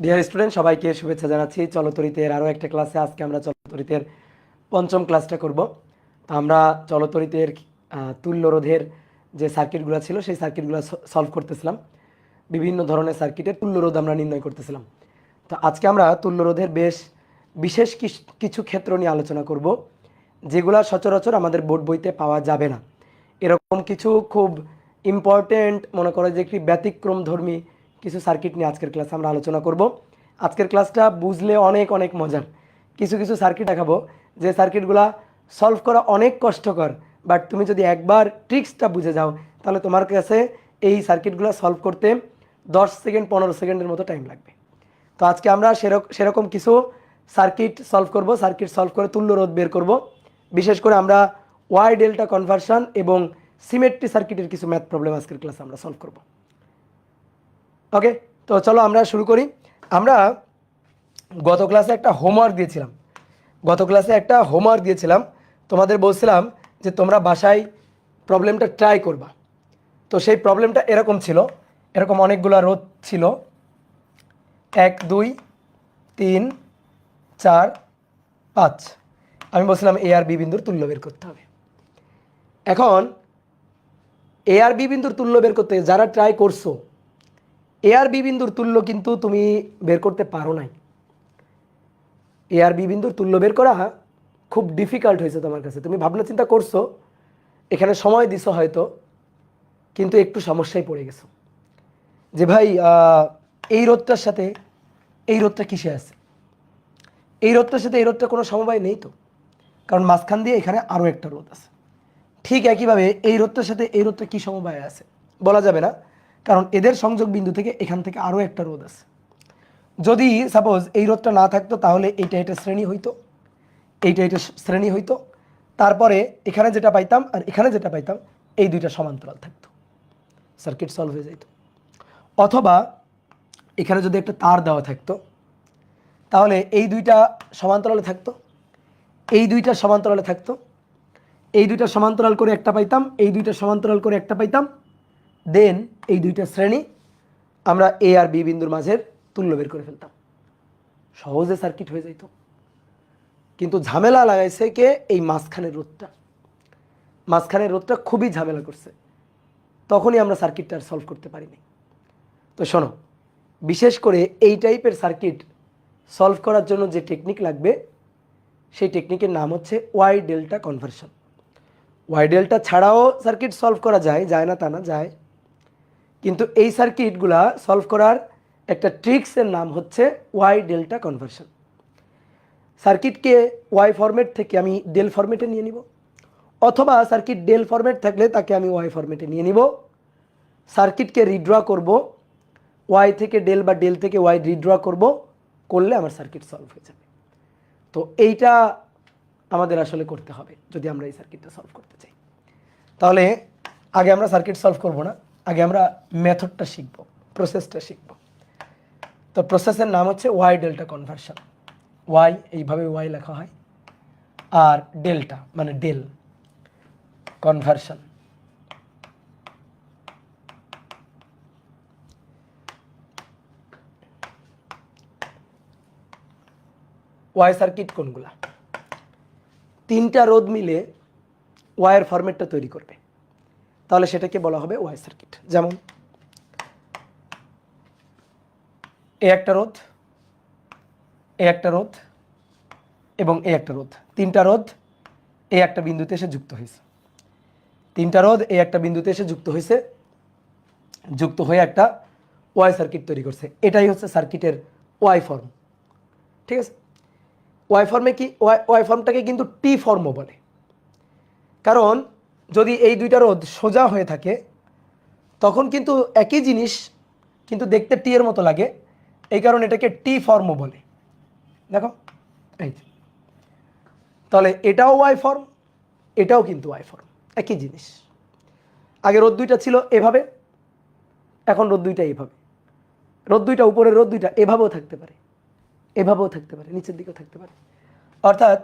Dear student, সবাইকে শুভেচ্ছা জানাচ্ছি চলতরিতের আরও একটা ক্লাসে। আজকে আমরা চলতরিতের পঞ্চম ক্লাসটা করব। তো আমরা চলতরিতের তুল্যরোধের যে সার্কিটগুলো ছিল সেই সার্কিটগুলো সলভ করতেছিলাম। বিভিন্ন ধরনের সার্কিটের তুল্যরোধ আমরা নির্ণয় করতেছিলাম। তো আজকে আমরা তুল্যরোধের বিশেষ কিছু ক্ষেত্র নিয়ে আলোচনা করব, যেগুলা সচরাচর আমাদের বোর্ড বইতে পাওয়া যাবে না। এরকম কিছু খুব ইম্পর্টেন্ট, মনে করো যে একটি ব্যতিক্রমধর্মী কিছু সার্কিট নিয়ে আজকের ক্লাসে আমরা আলোচনা করব। আজকের ক্লাসটা বুঝলে অনেক অনেক মজার। কিছু কিছু সার্কিট দেখাবো যে সার্কিটগুলা সলভ করা অনেক কষ্টকর, বাট তুমি যদি একবার ট্রিক্সটা বুঝে যাও তাহলে তোমার কাছে এই সার্কিটগুলো সলভ করতে 10 সেকেন্ড 15 সেকেন্ডের মতো টাইম লাগবে। তো আজকে আমরা সেরকম কিছু সার্কিট সলভ করব। সার্কিট সলভ করে তুল্যরোধ বের করব। বিশেষ করে আমরা ওয়াই ডেল্টা কনভার্সন এবং সিমেট্রি সার্কিটের কিছু ম্যাথ প্রবলেম আজকের ক্লাসে আমরা সলভ করব। ওকে, তো চলো আমরা শুরু করি। আমরা গত ক্লাসে একটা হোমওয়ার্ক দিয়েছিলাম। তোমাদের বলছিলাম যে তোমরা বাসায় প্রবলেমটা ট্রাই করবা। তো সেই প্রবলেমটা এরকম ছিল, এরকম অনেকগুলো রোধ ছিল, 1 2 3 4 5। আমি বলছিলাম এ আর বি বিন্দুর তুল্য বের করতে হবে। এখন এ আর বি বিন্দুর তুল্য বের করতে যারা ট্রাই করছো, এ আর বি বিন্দুর তুল্য কিন্তু তুমি বের করতে পারো নাই। এ আর বি বিন্দুর তুল্য বের করা খুব ডিফিকাল্ট হয়েছে তোমার কাছে। তুমি ভাবনা চিন্তা করছো, এখানে সময় দিছো হয়তো, কিন্তু একটু সমস্যায় পড়ে গেছো যে ভাই এই রোধটার সাথে এই রোধটা কিসে আছে, এই রোধটার সাথে এই রোধটা কোনো সমবায় নেই তো, কারণ মাঝখান দিয়ে এখানে আরও একটা রোধ আছে। ঠিক একইভাবে এই রোধটার সাথে এই রোধটা কী সমবায় আছে বলা যাবে না, কারণ এদের সংযোগ বিন্দু থেকে এখান থেকে আরও একটা রোধ আছে। যদি সাপোজ এই রোধটা না থাকতো তাহলে এইটা এটা শ্রেণী হইতো, এইটা এটা শ্রেণী হইতো, তারপরে এখানে যেটা পাইতাম আর এখানে যেটা পাইতাম এই দুইটা সমান্তরাল থাকতো, সার্কিট সলভ হয়ে যেত। অথবা এখানে যদি একটা তার দেওয়া থাকতো তাহলে এই দুইটা সমান্তরালে থাকতো, এই দুইটা সমান্তরালে থাকতো, এই দুইটা সমান্তরাল করে একটা পাইতাম, এই দুইটা সমান্তরাল করে একটা পাইতাম, দেন এই দুইটা শ্রেণী আমরা এ আর বি বিন্দুর মাঝের তুল্য বের করে ফেলতাম, সহজে সার্কিট হয়ে যেত। কিন্তু ঝামেলা লাগাইছে কে? এই মাঝখানের রোধটা খুবই ঝামেলা করছে, তখনই আমরা সার্কিটটা সলভ করতে পারিনি। তো শোনো, বিশেষ করে এই টাইপের সার্কিট সলভ করার জন্য যে টেকনিক লাগবে সেই টেকনিকের নাম হচ্ছে Y delta conversion. Y delta ছাড়াও সার্কিট সলভ করা যায় না তা না, যায়, কিন্তু এই সার্কিটগুলা সলভ করার একটা ট্রিক্সের নাম হচ্ছে ওয়াই ডেল্টা কনভার্সন। সার্কিটকে ওয়াই ফরম্যাট থেকে আমি ডেল ফরম্যাটে নিয়ে নিব, অথবা সার্কিট ডেল ফরম্যাট থাকলে তাকে আমি ওয়াই ফরম্যাটে নিয়ে নিব। সার্কিটকে রিড্র করব, ওয়াই থেকে ডেল বা ডেল থেকে ওয়াই রিড্র করলে আমার সার্কিট সলভ হয়ে যাবে। তো এইটা আমাদের আসলে করতে হবে যদি আমরা এই সার্কিটটা সলভ করতে চাই। তাহলে আগে আমরা সার্কিট সলভ করব না, আগে আমরা মেথডটা শিখব, প্রসেসটা শিখব। তো প্রসেসের নাম হচ্ছে ওয়াই ডেল্টা কনভার্সন। ওয়াই এইভাবে ওয়াই লেখা হয়, আর ডেল্টা মানে ডেল, কনভার্সন। ওয়াই সার্কিট কোনগুলা? তিনটা রোধ মিলে ওয়াইয়ের ফরম্যাটটা তৈরি করবে, তাহলে সেটাকে বলা হবে ওয়াই সার্কিট। যেমন এ একটা রোধ, এ একটা রোধ এবং এ একটা রোধ, তিনটা রোধ এ একটা বিন্দুতে এসে যুক্ত হয়েছে, তিনটা রোধ এ একটা বিন্দুতে এসে যুক্ত হয়ে একটা ওয়াই সার্কিট তৈরি করছে। এটাই হচ্ছে সার্কিটের ওয়াই ফর্ম। ঠিক আছে, ওয়াই ফর্মে কি, ওয়াই ফর্মটাকে কিন্তু টি ফর্মও বলে, কারণ যদি এই দুইটা রোধ সোজা হয়ে থাকে তখন কিন্তু একই জিনিস, কিন্তু দেখতে টি এর মতো লাগে, এই কারণে এটাকে টি ফর্মও বলে। দেখো এই, তাহলে এটাও ওয়াই ফর্ম, এটাও কিন্তু ওয়াই ফর্ম, একই জিনিস। আগে রোধ দুইটা ছিল এভাবে, এখন রোধ দুইটা এইভাবে, রোধ দুইটা উপরের রোধ দুইটা এভাবেও থাকতে পারে, এভাবেও থাকতে পারে, নিচের দিকেও থাকতে পারে, অর্থাৎ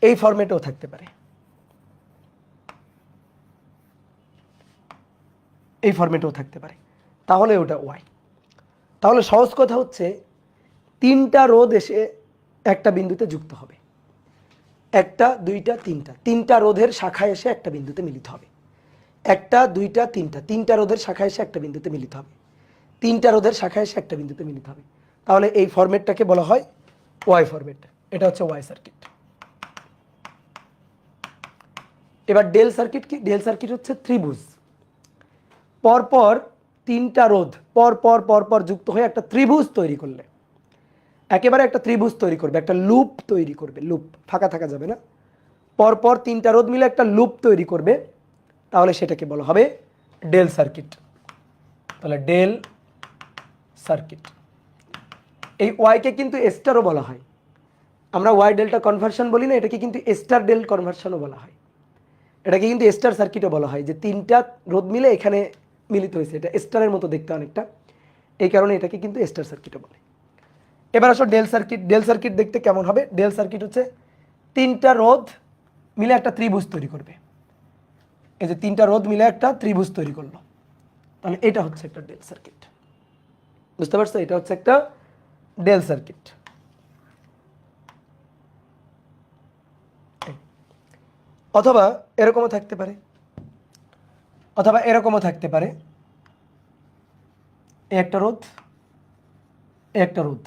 এই ফরম্যাটেও থাকতে পারে, এই ফরম্যাটেও থাকতে পারে, তাহলে ওটা ওয়াই। তাহলে সহজ কথা হচ্ছে তিনটা রোধ এসে একটা বিন্দুতে যুক্ত হবে, একটা দুইটা তিনটা, তিনটা রোধের শাখা এসে একটা বিন্দুতে মিলিত হবে, একটা দুইটা তিনটা, তিনটা রোধের শাখা এসে একটা বিন্দুতে মিলিত হবে, তিনটা রোধের শাখা এসে একটা বিন্দুতে মিলিত হবে। তাহলে এই ফরম্যাটটাকে বলা হয় ওয়াই ফরম্যাট। এটা হচ্ছে ওয়াই সার্কিট। এবার ডেল সার্কিট কি? ডেল সার্কিট হচ্ছে ত্রিভুজ, পরপর তিনটা রোধ পর যুক্ত হয়ে একটা ত্রিভুজ তৈরি করলে, একেবারে একটা ত্রিভুজ তৈরি করবে, একটা লুপ তৈরি করবে, লুপ, ফাঁকা থাকা যাবে না, পরপর তিনটা রোধ মিলে একটা লুপ তৈরি করবে, তাহলে সেটাকে বলা হবে ডেল সার্কিট। তাহলে ডেল সার্কিট। এই ওয়াইকে কিন্তু স্টারও বলা হয়, আমরা ওয়াই ডেল্টা কনভার্সন বলি না, এটাকে কিন্তু স্টার ডেল কনভার্সনও বলা হয়, এটাকে কিন্তু স্টার সার্কিটও বলা হয়, যে তিনটা রোধ মিলে এখানে মিলিত হয়েছে, এটা স্টারের মতো দেখতে অনেকটা, এই কারণে এটাকে কিন্তু স্টার সার্কিটও বলে। এবার আসো ডেল সার্কিট। ডেল সার্কিট দেখতে কেমন হবে? ডেল সার্কিট হচ্ছে তিনটা রোধ মিলে একটা ত্রিভুজ তৈরি করবে, এই যে তিনটা রোধ মিলে একটা ত্রিভুজ তৈরি করলো, তাহলে এটা হচ্ছে একটা ডেল সার্কিট। বুঝতে পারছো? এটা হচ্ছে একটা ডেল সার্কিট। অথবা এরকমও থাকতে পারে, অথবা এরকমও থাকতে পারে, একটা রোধ, একটা রোধ,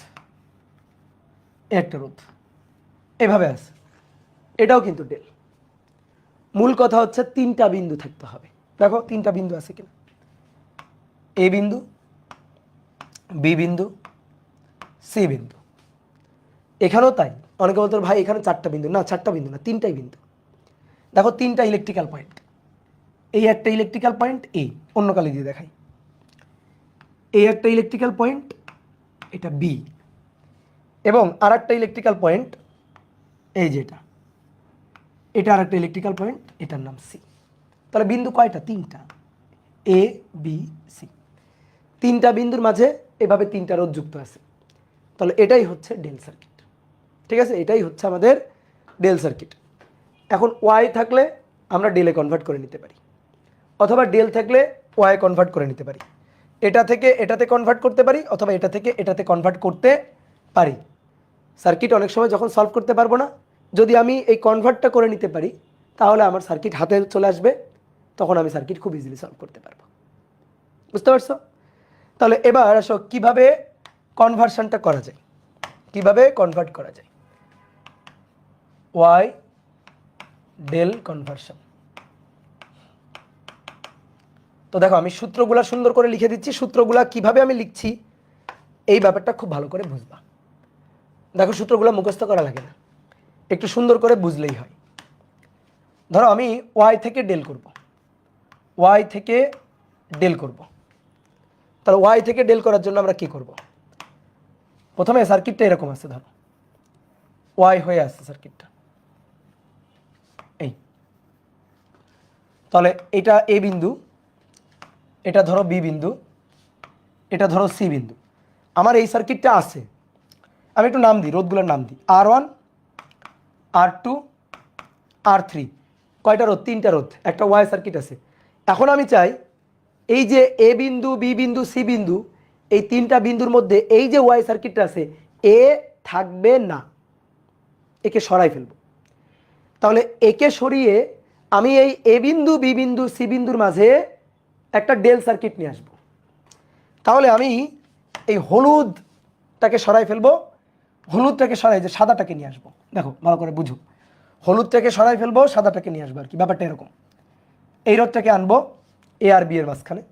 একটা রোধ, এভাবে আছে, এটাও কিন্তু ডেল। মূল কথা হচ্ছে তিনটা বিন্দু থাকতে হবে। দেখো তিনটা বিন্দু আছে কিনা, এ বিন্দু, বি বিন্দু, সি বিন্দু। এখানেও তাই। অনেকে বলতো ভাই এখানে চারটা বিন্দু, না চারটা বিন্দু না, তিনটাই বিন্দু। দেখো তিনটা ইলেকট্রিক্যাল পয়েন্ট, এই একটা ইলেকট্রিক্যাল পয়েন্ট, এই অন্য কালি দিয়ে দেখাই, এই একটা ইলেকট্রিক্যাল পয়েন্ট, এটা বি, এবং আর একটা ইলেকট্রিক্যাল পয়েন্ট এই যেটা, এটা আর একটা ইলেকট্রিক্যাল পয়েন্ট, এটার নাম সি। তাহলে বিন্দু কয়টা? তিনটা, এ বি সি। তিনটা বিন্দুর মাঝে এভাবে তিনটা রোধ যুক্ত আছে, তাহলে এটাই হচ্ছে ডেল সার্কিট। ঠিক আছে, এটাই হচ্ছে আমাদের ডেল সার্কিট। এখন ওয়াই থাকলে আমরা ডেলে কনভার্ট করে নিতে পারি, অথবা ডেল থাকলে ওয়াই কনভার্ট করে নিতে পারি, এটা থেকে এটাতে কনভার্ট করতে পারি, অথবা এটা থেকে এটাতে কনভার্ট করতে পারি। সার্কিট অনেক সময় যখন সলভ করতে পারবো না, যদি আমি এই কনভার্টটা করে নিতে পারি, তাহলে আমার সার্কিট হাতে চলে আসবে, তখন আমি সার্কিট খুব ইজিলি সলভ করতে পারবো। বুঝতে পারছো? তাহলে এবার আসো কিভাবে কনভার্সনটা করা যায়, কিভাবে কনভার্ট করা যায়। Y delta conversion. তো দেখো আমি সূত্রগুলা সুন্দর করে লিখে দিচ্ছি, সূত্রগুলা কিভাবে আমি লিখছি এই ব্যাপারটা খুব ভালো করে বুঝবা। দেখো সূত্রগুলো মুখস্থ করা লাগে না, একটু সুন্দর করে বুঝলেই হয়। ধরো আমি ওয়াই থেকে ডেল করব, ওয়াই থেকে ডেল করব, তাহলে ওয়াই থেকে ডেল করার জন্য আমরা কি করব? প্রথমে সার্কিটটা এরকম আছে, ধরো ওয়াই হয়ে আসছে সার্কিটটা এই, তাহলে এটা এ বিন্দু, এটা ধরো বি বিন্দু, এটা ধরো সি বিন্দু। আমার এই সার্কিটটা আছে, আমি একটু নাম দিই, রোধগুলোর নাম দিই, R1, R2, R3। কয়টা রোধ? তিনটা রোধ, একটা ওয়াই সার্কিট আছে। এখন আমি চাই এই যে এ বিন্দু, বি বিন্দু, সি বিন্দু, এই তিনটা বিন্দুর মধ্যে এই যে ওয়াই সার্কিটটা আছে, এ থাকবে না, একে সরাই ফেলবো। তাহলে একে সরিয়ে আমি এই এ বিন্দু, বি বিন্দু, সি বিন্দুর মাঝে একটা ডেল সার্কিট নিয়ে আসবো। তাহলে আমি এই হলুদটাকে সরাই ফেলবো, হলুদটাকে সরাই যে সাদাটাকে নিয়ে আসবো। দেখো ভালো করে বুঝো, হলুদটাকে সরাই ফেলবো, সাদাটাকে নিয়ে আসবো আর কি, ব্যাপারটা এরকম। এই রোধটাকে আনবো এ আর বি এর মাঝখানে,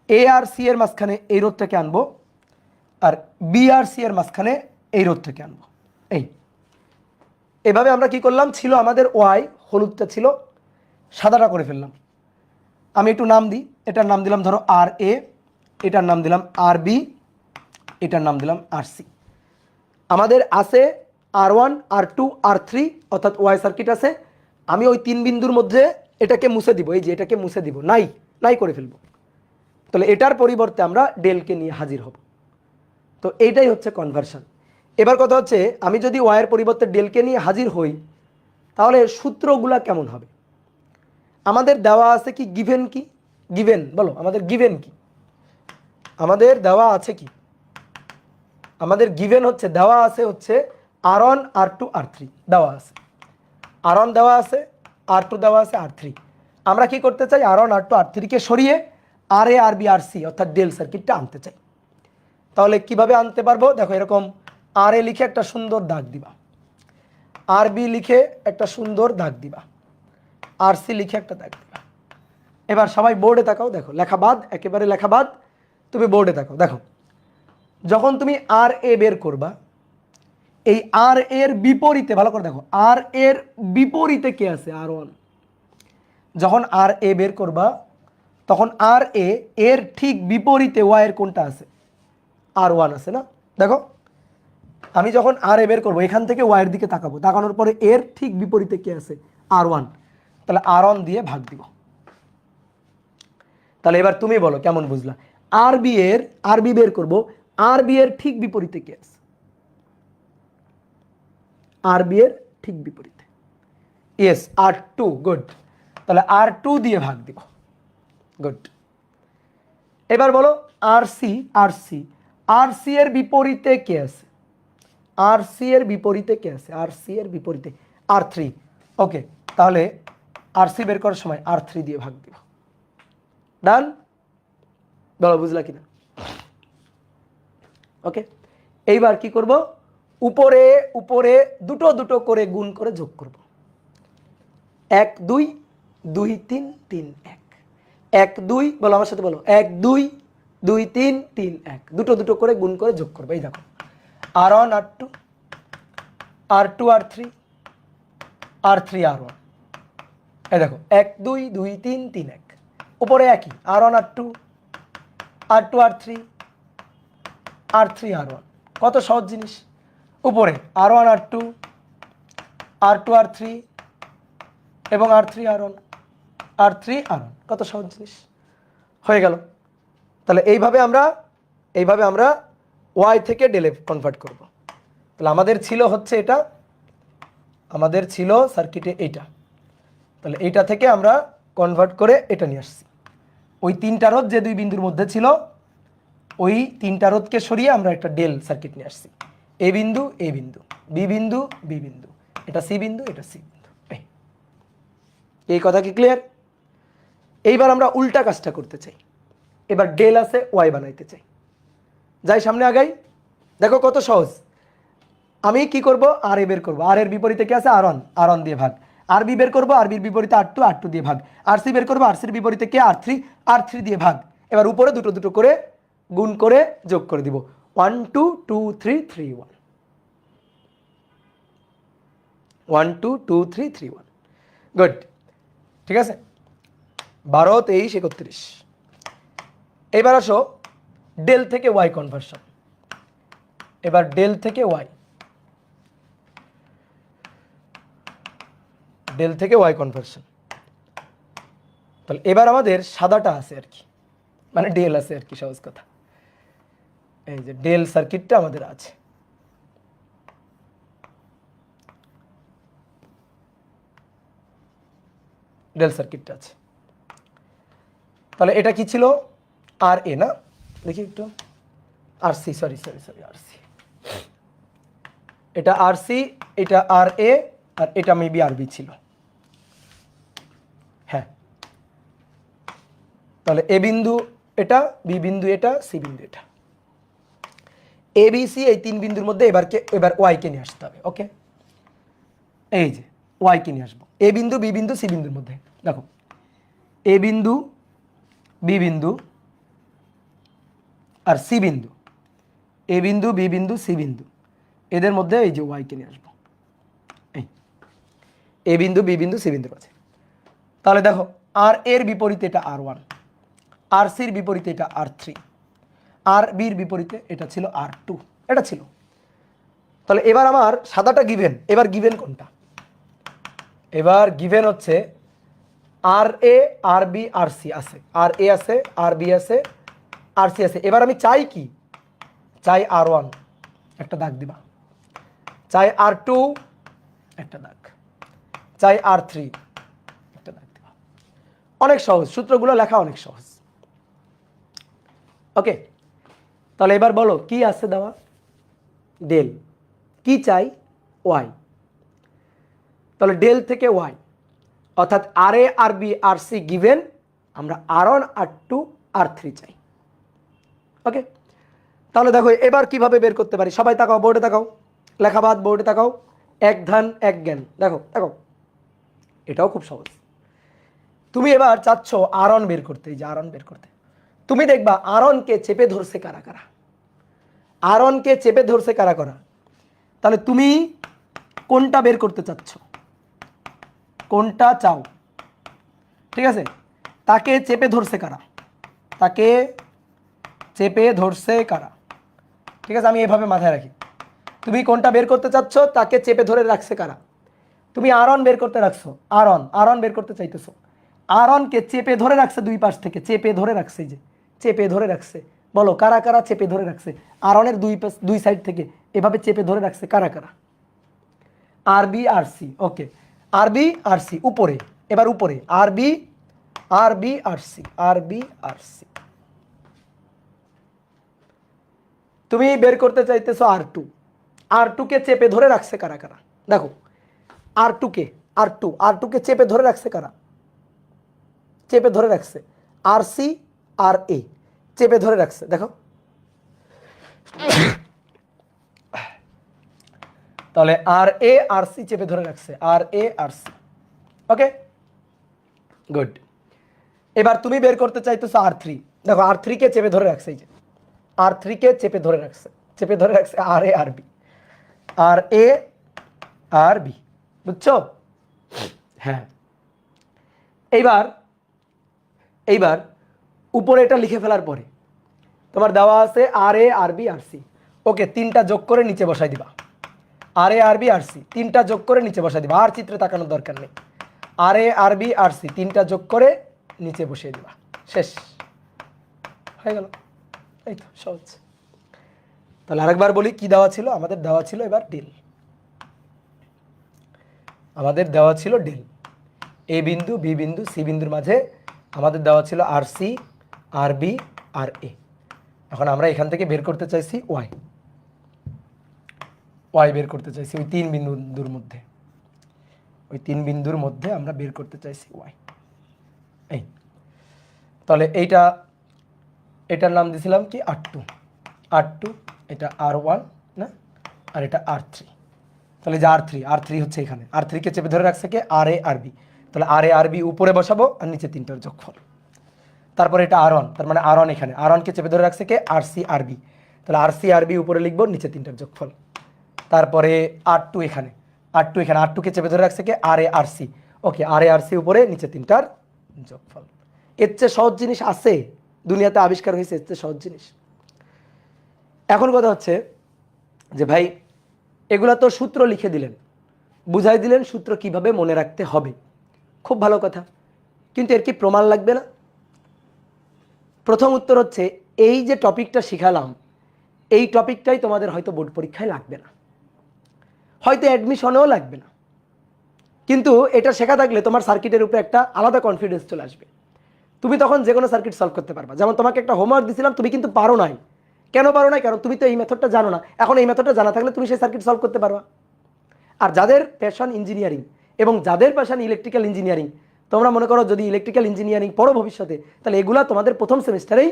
এ আর সি এর মাঝখানে এই রোধটাকে আনবো, আর বি আর সি এর মাঝখানে এই রোধটাকে আনবো। এভাবে আমরা কি করলাম, ছিল আমাদের ওয়াই, হলুদটা ছিল, সাদাটা করে ফেললাম। আমি একটু নাম দিই, এটার নাম দিলাম ধরো আর এ, এটার নাম দিলাম আর বি, এটার নাম দিলাম আর সি। আমাদের আছে R1, R2, R3, অর্থাৎ ওয়াই সার্কিট আছে। আমি ওই তিন বিন্দুর মধ্যে এটাকে মুছে দিব, এই যে এটাকে মুছে দিব, নাই নাই করে ফেলবো। তাহলে এটার পরিবর্তে আমরা ডেলকে নিয়ে হাজির হব। তো এইটাই হচ্ছে কনভার্সন। এবার কথা হচ্ছে, আমি যদি ওয়াইয়ের পরিবর্তে ডেলকে নিয়ে হাজির হই, তাহলে সূত্রগুলা কেমন হবে? আমাদের দেওয়া আছে কি গিভেন, কি গিভেন বলো, আমাদের গিভেন কি? আমাদের দেওয়া আছে কি আমাদের গিভেন হচ্ছে দেওয়া আছে হচ্ছে R1 R2 R3 দেওয়া আছে, R1 দেওয়া আছে, R2 দেওয়া আছে, R3। আমরা কি করতে চাই? R1 R2 R3 কে সরিয়ে RA RB RC অর্থাৎ ডেল সার্কিটটা আনতে চাই। তাহলে কিভাবে আনতে পারবো? দেখো এরকম RA লিখে একটা সুন্দর দাগ দিবা, RB লিখে একটা সুন্দর দাগ দিবা, RC লিখে একটা দাগ দিবা। এবার সবাই বোর্ডে তাকাও, দেখো লেখা বাদ, একেবারে লেখা বাদ, তুমি বোর্ডে তাকাও। দেখো যখন তুমি RA বের করবা, এই আর এর বিপরীতে ভালো করে দেখো, আর এর বিপরীতে কে আছে? R1। যখন আর এ বের করবা তখন আর এ এর ঠিক বিপরীতে ওয়াই এর কোনটা আছে? R1 আছে না? দেখো আমি যখন আর এ বের করবো এখান থেকে ওয়াই এর দিকে তাকাবো, তাকানোর পরে এর ঠিক বিপরীতে কে আছে? R1। তাহলে R1 দিয়ে ভাগ দিব। তাহলে এবার তুমি বলো কেমন বুঝলা? আরবি বের করবো, আরবি এর ঠিক বিপরীতে কে আছে? আরবি এর ঠিক বিপরীতে, ইয়েস R2। গুড। তাহলে R2 দিয়ে ভাগ দিব। গুড। এবার বলো আরসি এর বিপরীতে কে আছে? আরসি এর বিপরীতে কে আছে? আরসি এর বিপরীতে R3। ওকে, তাহলে আরসি বের করার সময় R3 দিয়ে ভাগ দিব। ডান? বলো বুঝলা কিনা? ওকে, এইবার কি করব? উপরে উপরে দুটো দুটো করে গুণ করে যোগ করব। 1 2 2 3 3 1 1 2, বলো আমার সাথে বলো, 1 2 2 3 3 1, দুটো দুটো করে গুণ করে যোগ করবে। এই দেখো R1 R2 R2 R3 R3 R1। এই দেখো 1 2 2 3 3 1, উপরে একই R1 R2 R2 R3 R3 R1। কত সহজ জিনিস। উপরে R1 R2 R2 R3 এবং R3 R1 R3 R1, কত সহজ জিনিস হয়ে গেল। তাহলে এইভাবে আমরা ওয়াই থেকে ডেলে কনভার্ট করব। তাহলে আমাদের ছিল হচ্ছে এটা, আমাদের ছিল সার্কিটে এইটা, তাহলে এইটা থেকে আমরা কনভার্ট করে এটা নিয়ে আসছি। ওই তিনটা রোধ যে দুই বিন্দুর মধ্যে ছিল, ওই তিনটা রোধকে সরিয়ে আমরা একটা ডেল সার্কিট নিয়ে আসছি। এ বিন্দু, এ বিন্দু, বি বিন্দু, বি বিন্দু, এটা সি বিন্দু, এটা সি বিন্দু। এই কথা কি ক্লিয়ার? এইবার আমরা উল্টা কাজটা করতে চাই। এবার ডেল আছে, ওয়াই বানাইতে চাই। যাই সামনে আগাই, দেখো কত সহজ। আমি কি করব? আর এ বের করবো, আর এর বিপরীতে কি আছে? R1, R1 দিয়ে ভাগ। আরবি বের করবো, আরবির বিপরীতে R2, R2 দিয়ে ভাগ। আরসি বের করবো, আরসির বিপরীতে কে? R3, R3 দিয়ে ভাগ। এবার উপরে দুটো দুটো করে গুণ করে যোগ করে দিব। 1 2 2 3 3 1, 1 2 2 3 3 1। গুড, ঠিক আছে। 12 23 31। এবার আসো ডেল থেকে ওয়াই কনভার্সন। এবার ডেল থেকে ওয়াই, ডেল থেকে ওয়াই কনভার্সন। তাহলে এবার আমাদের সাদাটা আছে আর কি, মানে ডেল আছে আর কি, সহজ কথা। এই যে ডেল সার্কিটটা আমাদের আছে। ডেল সার্কিটটা আছে। তাহলে এটা কি ছিল? আর এ না, দেখি একটু, আরসি, সরি আরসি। এটা আরসি, এটা আর এ, আর এটা মেবি আরবি ছিল। হ্যাঁ, তাহলে এ বিন্দু এটা, বি বিন্দু এটা, সি বিন্দু এটা, এ বি সি, এই তিন বিন্দুর মধ্যে এবার ওয়াই কে নিয়ে আসতে হবে। ওকে, এই যে ওয়াই কে নিয়ে আসবো এ বিন্দু, বি বিন্দু, সি বিন্দুর মধ্যে। দেখো এ বিন্দু, বি বিন্দু আর সি বিন্দু, এ বিন্দু, বি বিন্দু, সি বিন্দু, এদের মধ্যে এই যে ওয়াই কে নিয়ে আসবো। এই এ বিন্দু, বি বিন্দু, সি বিন্দুর কাছে। তাহলে দেখো আর এর বিপরীতে এটা R1, আর সির বিপরীতে এটা R3, আর বির বিপরীতে এটা ছিল R2, এটা ছিল। তাহলে এবার আমার সাদাটা গিভেন। এবার গিভেন কোনটা? এবার গিভেন হচ্ছে আর এ, আর বি, আর সি আছে, আর এ আছে, আর বি আছে, আর সি আছে। এবার আমি চাই কি? চাই R1, একটা দাগ দিবা। চাই R2, একটা দাগ। চাই R3, একটা দাগ দিবা। অনেক সহজ, সূত্রগুলো লেখা অনেক সহজ। ওকে, তাহলে এবার বলো কি আছে দেওয়া? ডেল কি চাই ওয়াই, তাহলে ডেল থেকে ওয়াই অর্থাৎ আর এ আর বি আর সি গিভেন, আমরা R1 R2 R3 চাই। ওকে, তাহলে দেখো এবার কিভাবে বের করতে পারি, সবাই তাকাও বোর্ডে তাকাও, লেখাবাদ বোর্ডে তাকাও, এক ধান এক জ্ঞান, দেখো দেখো এটাও খুব সহজ। তুমি এবার চাচ্ছ R1 বের করতে, এই যে R1 বের করতে, তুমি দেখবা R1 কে চেপে ধরছে কারা কারা, R1 কে চেপে ধরছে কারা কারা, তাহলে তুমি কোনটা বের করতে চাচ্ছ, কোনটা চাও, ঠিক আছে, তাকে চেপে ধরছে কারা, তাকে চেপে ধরছে কারা, ঠিক আছে, আমি এভাবে মাথায় রাখি, তুমি কোনটা বের করতে চাচ্ছ তাকে চেপে ধরে রাখছে কারা, তুমি R1 বের করতে রাখছো, R1 বের করতে চাইতেছো, R1 কে চেপে ধরে রাখছে দুই পাশ থেকে, চেপে ধরে রাখছে, এই যে চেপে ধরে রাখছে, বলো কারা কারা চেপে ধরে রাখছে, R1 এর দুই সাইড থেকে এভাবে চেপে ধরে রাখছে কারা কারা, আরবি আর সি। ওকে, আরবি আর সি উপরে, এবার উপরে আরবি আর সি, আরবি আর সি। তুমি বের করতে চাইতেছো R2 কে চেপে ধরে রাখছে কারা কারা, দেখো R2 কে চেপে ধরে রাখছে কারা, চেপে ধরে রাখছে আর সি আর এ, চেপে ধরে রাখছে, দেখো তাহলে আর এ আর সি চেপে ধরে রাখছে, আর এ আর সি। ওকে গুড, এবার তুমি বের করতে চাইতেছো R3, দেখো R3 কে চেপে ধরে রাখছে, এই যে R3 কে চেপে ধরে রাখছে, চেপে ধরে রাখছে আর এ আর বি, আর এ আর বি, বুঝছো? হ্যাঁ, এইবার উপরে এটা লিখে ফেলার পরে তোমার দেওয়া আছে আর এ আর বি আর সি। ওকে, তিনটা যোগ করে নিচে বসাই দিবা, আর এ আর বি আর সি তিনটা যোগ করে নিচে বসাই দিবা, আর চিত্রে তাকানোর দরকার নেই, আর এ আর বি আর সি তিনটা যোগ করে নিচে বসিয়ে দিবা, শেষ হয়ে গেল, এই তো সহজ। তাহলে আরেকবার বলি কি দেওয়া ছিল, আমাদের দেওয়া ছিল এবার ডেল, আমাদের দেওয়া ছিল ডেল, এ বিন্দু বি বিন্দু সি বিন্দুর মাঝে আমাদের দেওয়া ছিল আর সি আর বি আর এ। এখন আমরা এখান থেকে বের করতে চাইছি ওয়াই বের করতে চাইছি, ওই তিন বিন্দুর মধ্যে, ওই তিন বিন্দুর মধ্যে আমরা বের করতে চাইছি ওয়াই। এই তাহলে এটার নাম দিয়েছিলাম কি R2, এটা R1 না, আর এটা R3, তাহলে যে R3 হচ্ছে এখানে, R3 কে চেপে ধরে রাখছে কে, আর এ আর বি, তাহলে আর এ আর বি উপরে বসাবো আর নিচে তিনটার যোগফল, তারপরে এটা R1, তার মানে R1 এখানে, R1 কে চেপে ধরে রাখছে কে, আর সি আর বি, তাহলে আর সি আর বি উপরে লিখবো, নিচে তিনটার যোগফল, তারপরে R2 এখানে, R2 কে চেপে ধরে রাখছে কে, আর এ আর সি, ওকে, আর এ আর সি উপরে নিচে তিনটার যোগফল। এর চেয়ে সহজ জিনিস আছে দুনিয়াতে, আবিষ্কার হয়েছে এর চেয়ে সহজ জিনিস। এখন কথা হচ্ছে যে ভাই এগুলা তো সূত্র লিখে দিলেন, বুঝাই দিলেন সূত্র কিভাবে মনে রাখতে হবে, খুব ভালো কথা, কিন্তু এর কি প্রমাণ লাগবে না? প্রথম উত্তর হচ্ছে এই যে টপিকটা শিখালাম, এই টপিকটাই তোমাদের হয়তো বোর্ড পরীক্ষায় লাগবে না, হয়তো অ্যাডমিশনেও লাগবে না, কিন্তু এটা শেখা থাকলে তোমার সার্কিটের উপরে একটা আলাদা কনফিডেন্স চলে আসবে, তুমি তখন যে কোনো সার্কিট সলভ করতে পারবা। যেমন তোমাকে একটা হোমওয়ার্ক দিয়েছিলাম, তুমি কিন্তু পারো নাই, কেন পারো নাই? কারণ তুমি তো এই মেথডটা জানো না, এখন এই মেথডটা জানা থাকলে তুমি সেই সার্কিট সলভ করতে পারবা। আর যাদের প্যাশন ইঞ্জিনিয়ারিং এবং যাদের প্যাশন ইলেকট্রিক্যাল ইঞ্জিনিয়ারিং, তোমরা মনে করো যদি ইলেকট্রিক্যাল ইঞ্জিনিয়ারিং পড়ো ভবিষ্যতে, তাহলে এগুলা তোমাদের প্রথম সেমিস্টারেই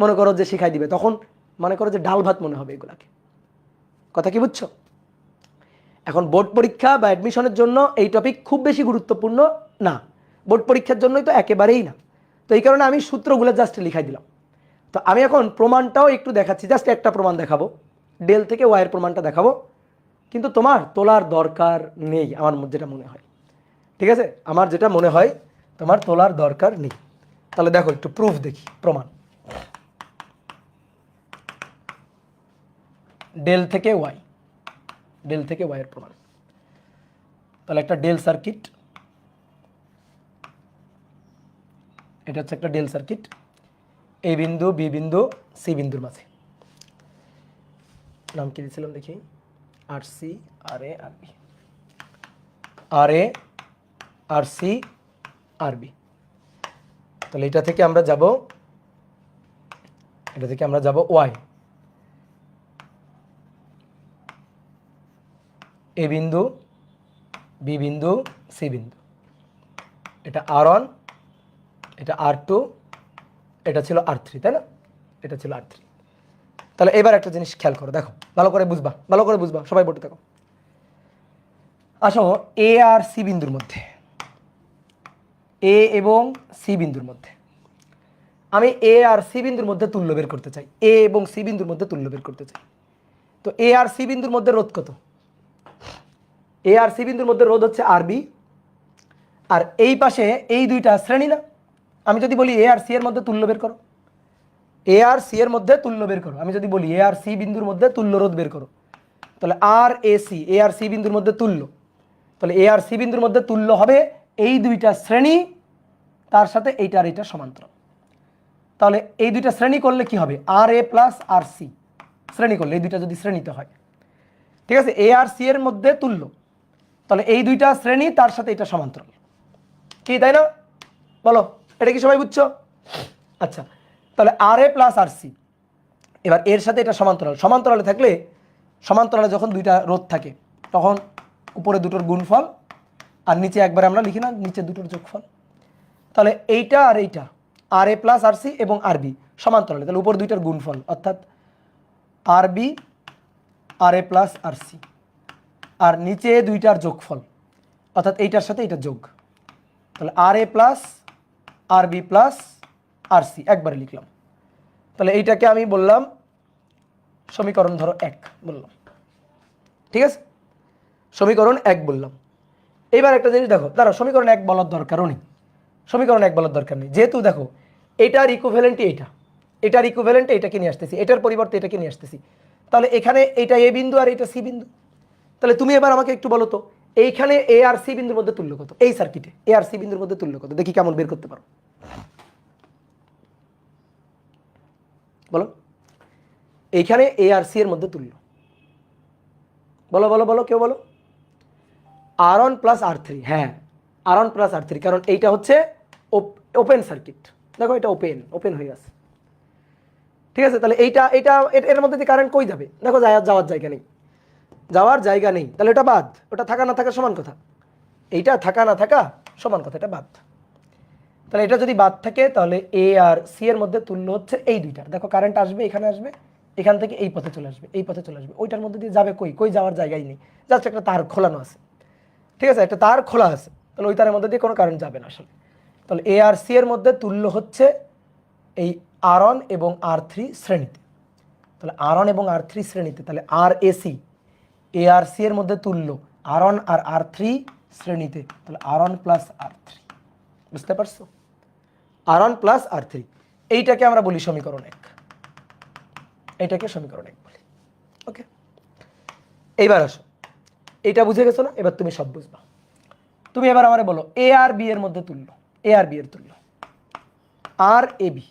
মনে করো যে শিখাই দিবে, তখন মনে করো যে ডাল ভাত মনে হবে এগুলাকে, কথা কি বুঝছো? এখন বোর্ড পরীক্ষা বা অ্যাডমিশনের জন্য এই টপিক খুব বেশি গুরুত্বপূর্ণ না, বোর্ড পরীক্ষার জন্যই তো একেবারেই না, তো এই কারণে আমি সূত্রগুলো জাস্ট লিখাই দিলাম। তো আমি এখন প্রমাণটাও একটু দেখাচ্ছি, জাস্ট একটা প্রমাণ দেখাবো, ডেল থেকে ওয়াইয়ের প্রমাণটা দেখাবো, কিন্তু তোমার তোলার দরকার নেই আমার যেটা মনে হয়, ঠিক আছে, আমার যেটা মনে হয় তোমার তোলার দরকার নেই। তাহলে দেখো একটু প্রুফ দেখি, প্রমাণ, ডেল থেকে ওয়াইয়ের প্রমাণ। তাহলে একটা ডেল সার্কিট, এটা হচ্ছে একটা ডেল সার্কিট, এ বিন্দু বি বিন্দু সি বিন্দুর মাঝে, নাম কি দিয়েছিলাম দেখি, আর সি আর এ আর বি, আর এ আর সি আর বি। তাহলে এটা থেকে আমরা যাব ওয়াই, এ বিন্দু, বি বিন্দু, সি বিন্দু। এটা R1, এটা R2, এটা ছিল R3, তাই না? এটা ছিল R3। তাহলে এবার একটা জিনিস খেয়াল করো, দেখো, ভালো করে বুঝবা, ভালো করে বুঝবা, সবাই পড়তে থাকো। আসো এ আর সি বিন্দুর মধ্যে, এ এবং সি বিন্দুর মধ্যে আমি এ আর সি বিন্দুর মধ্যে তুল্য বের করতে চাই, এ এবং সি বিন্দুর মধ্যে তুল্য বের করতে চাই। তো এ আর সি বিন্দুর মধ্যে রোধ কত? এ আর সি বিন্দুর মধ্যে রোধ হচ্ছে আরবি, আর এই পাশে এই দুইটা শ্রেণী না। আমি যদি বলি এ আর সি এর মধ্যে তুল্য বের করো, এ আর সি এর মধ্যে তুল্য বের করো, আমি যদি বলি এ আর সি বিন্দুর মধ্যে তুল্য রোধ বের করো, তাহলে আর A C, A R C বিন্দুর মধ্যে তুল্য, তাহলে এ আর সি বিন্দুর মধ্যে তুল্য হবে এই দুইটা শ্রেণী, তার সাথে এইটা আর এইটা সমান্তরাল। তাহলে এই দুইটা শ্রেণী করলে কি হবে? আর এ প্লাস আর সি শ্রেণী করলে, এই দুইটা যদি শ্রেণীতে হয়, ঠিক আছে, এ আর সি এর মধ্যে তুল্য, তাহলে এই দুইটা শ্রেণী তার সাথে এটা সমান্তরাল, কি তাই না? বলো, এটা কি সবাই বুঝছো? আচ্ছা, তাহলে আর এ প্লাস আর সি, এবার এর সাথে এটা সমান্তরাল। সমান্তরালে থাকলে, সমান্তরালে যখন দুইটা রোধ থাকে তখন উপরে দুটোর গুণফল, আর নিচে একবারে আমরা লিখি না, নিচে দুটোর যোগফল। তাহলে এইটা আর এইটা, আর এ প্লাস আর সি এবং আরবি সমান্তরালে, তাহলে উপর দুইটার গুণফল অর্থাৎ আরবি আর এ প্লাস আর সি, আর নিচে দুইটার যোগফল অর্থাৎ এইটার সাথে এটা যোগ, তাহলে আর এ প্লাস আরবি প্লাস আর সি একবারে লিখলাম। তাহলে এইটাকে আমি বললাম সমীকরণ ধরো 1 বললাম, ঠিক আছে, সমীকরণ 1 বললাম। এইবার একটা জিনিস দেখো, দাঁড়াও, সমীকরণ 1 বলার দরকারও নেই, সমীকরণ 1 বলার দরকার নেই, যেহেতু দেখো এটার ইকুইভ্যালেন্টই এইটা, এটার ইকুইভ্যালেন্টে এটাকে নিয়ে আসতেছি, এটার পরিবর্তে এটাকে নিয়ে আসতেছি, তাহলে এখানে এটা এ বিন্দু আর এটা সি বিন্দু। তাহলে তুমি এবার আমাকে একটু বলো তো, এইখানে এ আর সি বিন্দুর মধ্যে তুল্য কত? এই সার্কিটে এ আর সি বিন্দুর মধ্যে তুল্য কত? দেখি কেমন বের করতে পারো, বলো। এইখানে এ আর সি এর মধ্যে তুল্য, বলো বলো বলো, কেউ বলো। R1 প্লাস R3, হ্যাঁ R1 প্লাস R3, কারণ এইটা হচ্ছে ওপেন সার্কিট, দেখো এটা ওপেন ওপেন হয়ে গেছে, ঠিক আছে। তাহলে এইটা এটা এর মধ্যে দিয়ে কারেন্ট কই যাবে? দেখো যাওয়ার জায়গা নেই, যাওয়ার জায়গা নেই, তাহলে এটা বাদ, ওটা থাকা না থাকা সমান কথা, এইটা থাকা না থাকা সমান কথা, এটা বাদ। তাহলে এটা যদি বাদ থাকে, তাহলে এ আর সি এর মধ্যে তুল্য হচ্ছে এই দুইটার, দেখো কারেন্ট আসবে, এখানে আসবে, এখান থেকে এই পথে চলে আসবে, এই পথে চলে আসবে, ওইটার মধ্যে দিয়ে যাবে কই? কই যাওয়ার জায়গাই নেই, জাস্ট একটা তার খোলানো আছে, ঠিক আছে, একটা তার খোলা আছে, তাহলে ওই তারের মধ্যে দিয়ে কোনো কারেন্ট যাবে না আসলে। তাহলে এ আর সি এর মধ্যে তুল্য হচ্ছে এই R1 এবং R3 শ্রেণীতে, তাহলে R1 এবং R3 শ্রেণীতে, তাহলে আর A C, A R C এর মধ্যে তুল্য R1 আর R3 শ্রেণীতে, তাহলে R1 প্লাস R3, বুঝতে পারছো? R1 প্লাস R3, এইটাকে আমরা বলি সমীকরণ 1, এইটাকে সমীকরণ 1 বলি, ওকে। এইবার আসো, এইটা বুঝে গেছো না? এবার তুমি সব বুঝবা। তুমি এবার আমারে বলো এ আর বি এর মধ্যে তুল্য, এ আর বি এর তুল্য, আর এ বি,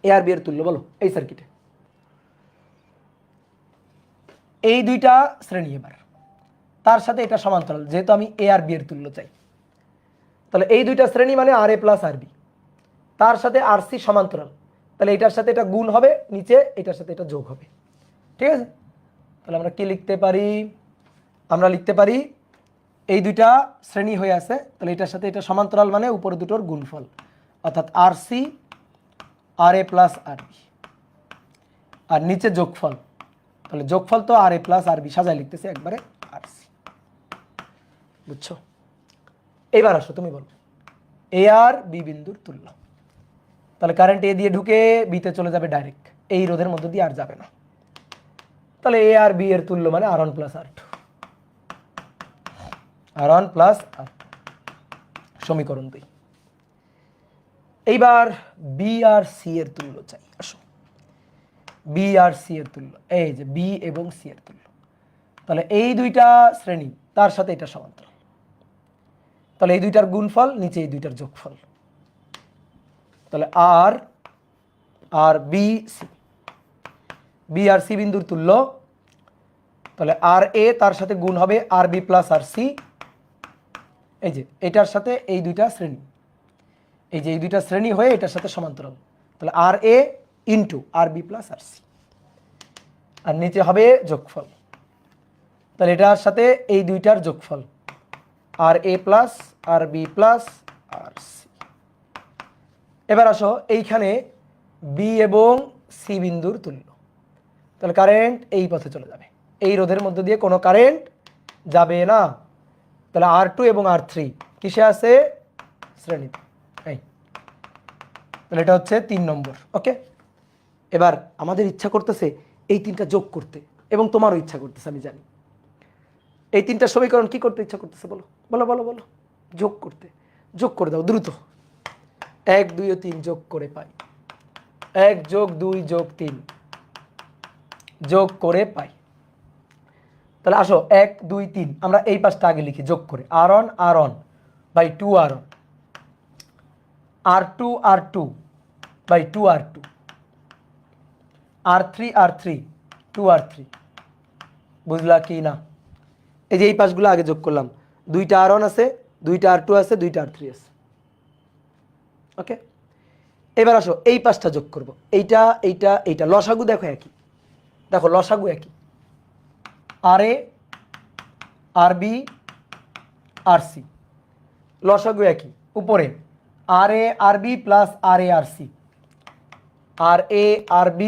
এ আর বি এর তুল্য বলো এই সার্কিটে। এই দুইটা শ্রেণী, এবার তার সাথে এটা সমান্তরাল, যেহেতু আমি এ আর বি এর তুল্য চাই, তাহলে এই দুইটা শ্রেণী মানে আর এ প্লাস আর বি, তার সাথে আর সি সমান্তরাল, তাহলে এটার সাথে এটা গুণ হবে নিচে, এটার সাথে এটা যোগ হবে, ঠিক আছে। তাহলে আমরা কি লিখতে পারি? আমরা লিখতে পারি এই দুইটা শ্রেণী হয়ে আছে, তাহলে এটার সাথে এটা সমান্তরাল মানে উপরে দুটোর গুণফল, অর্থাৎ আর সি আর এ প্লাস আর বি, আর নিচে যোগফল, তাহলে যোগফল তো আর এ প্লাস আর বি, সাজায় লিখতেছি একবারে আর সি, বুঝছো? এবার আসো তুমি বলো এ আর বি বিন্দুর তুল্য, তাহলে কারেন্ট এ দিয়ে ঢুকে বিতে চলে যাবে ডাইরেক্ট, এই রোধের মধ্যে দিয়ে আর যাবে না, তাহলে এ আর বি এর তুল্য মানে R1 plus R2, R1 plus R2, সমীকরণ 2। এইবার বি আর সি এর তুল্য চাই, আসো বি আর সি এর তুল্য, এই যে বি এবং সি এর তুল্য, তাহলে এই দুইটা শ্রেণী তার সাথে এটা সমান্তরাল, তাহলে এই দুইটার গুণফল নিচে এই দুইটার যোগফল, তাহলে আর আর বি সি, বি আর সি বিন্দুর তুল্য, তাহলে আর এ তার সাথে গুণ হবে আর বি প্লাস আর সি, এই যে এটার সাথে এই দুইটা শ্রেণী, এই যে এই দুইটা শ্রেণী হয়ে এটার সাথে সমান্তরাল, তাহলে আর এ ইন্টু আর বি প্লাস আর সি, আর নিচে হবে যোগফল, তাহলে এটার সাথে এই দুইটার যোগফল আর এ প্লাস আর বি প্লাস আর সি। এবার আসো এইখানে বি এবং সি বিন্দুর তুল্য, তাহলে কারেন্ট এই পথে চলে যাবে, এই রোধের মধ্যে দিয়ে কোনো কারেন্ট যাবে না। তাহলে R2 এবং R3 কিসে আছে? শ্রেণীতে। এই তাহলে এটা হচ্ছে 3 নম্বর। ওকে, এবার আমাদের ইচ্ছা করতেছে এই তিনটা যোগ করতে, এবং তোমারও ইচ্ছা করতেছে, আমি জানি। এই তিনটা সমীকরণ কি করতে ইচ্ছা করতেছে? বলো বলো বলো বলো। যোগ করতে। যোগ করে দাও দ্রুত। 1 2 ও 3 যোগ করে পাই, 1 যোগ 2 যোগ 3 যোগ করে পাই। তাহলে আসো 1 2 3 আমরা এই পাশটা আগে লিখি যোগ করে। R1 R1 by 2 R1, R2 R2 by 2 R2, R3 R3 2 R3। বুঝলা কি না? এই যে এই পাশগুলো আগে যোগ করলাম, 2টা R1 আছে, 2টা R2 আছে, 2টা R3 আছে। ওকে, এবার আসো এই পাশটা যোগ করব। এইটা এইটা এইটা লসাগু দেখো একই, দেখো লসাগু একই, RA RB RC লসাগু একই। উপরে RA RB plus RA RC, RA RB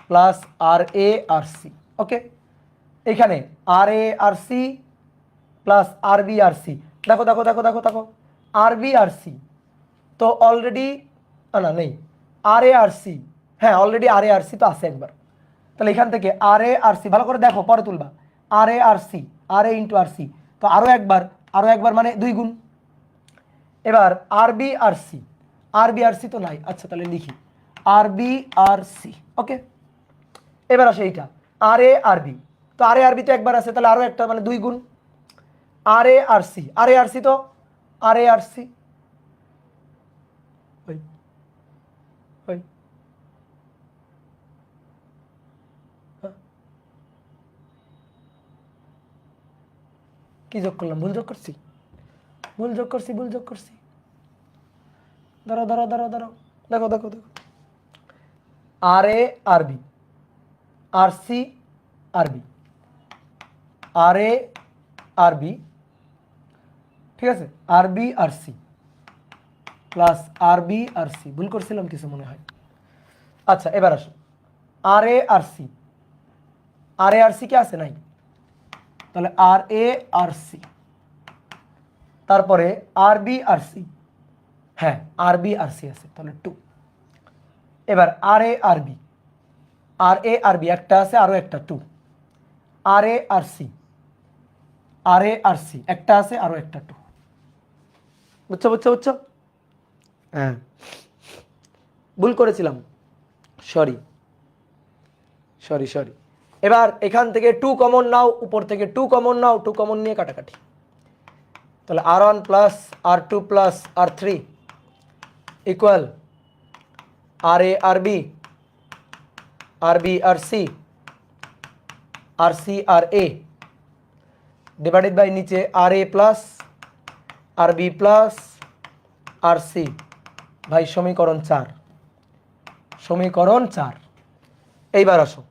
plus RA RC। ওকে, এখানে RA RC plus RB RC। দেখো দেখো দেখো দেখো দেখো RB RC তো অলরেডি না নেই, RA RC, হ্যাঁ অলরেডি RA RC তো আছে একবার। তাহলে এখান থেকে RA RC ভালো করে দেখো, পরে তুলবা। RA RC, RA into RC, তো আরও একবার মানে 2 গুণ। এবার RB RC, RB RC তো নাই, আচ্ছা তাহলে লিখি RB RC। ওকে, এবার আসে এইটা RA RB, তো RA RB তো একবার আছে, তাহলে আরও একটা মানে 2 গুণ। RA RC, RA RC তো RA RC, ওই ওই কি যোগ করলাম? ভুল যোগ করছি, ভুল যোগ করছি, ভুল যোগ করছি। ধরো ধরো ধরো ধরো, দেখো দেখো দেখো RA RB RC RB, RA RB, ঠিক আছে, RB RC plus RB RC। ভুল করছিলাম কিছু মনে হয়। আচ্ছা এবার আসো RA RC, RA RC কি আছে? নাই, তাহলে RA RC, তারপরে RB RC, হ্যাঁ RB RC আছে, তাহলে 2। এবার RA RB, RA RB একটা আছে, আরও একটা 2। RA RC, RA RC একটা আছে, আরও একটা 2। বুঝছো বুঝছো বুঝছো? হ্যাঁ ভুল করেছিলাম, সরি সরি সরি। এবার এখান থেকে 2 কমন নাও, উপর থেকে 2 কমন নাও, 2 কমন নিয়ে কাটাকাটি। তাহলে R1 plus R2 plus R3 equal RA RB RB RC RC RA divided by নিচে RA plus RB plus RC ভাই সমীকরণ 4, সমীকরণ 4। এইবার আসো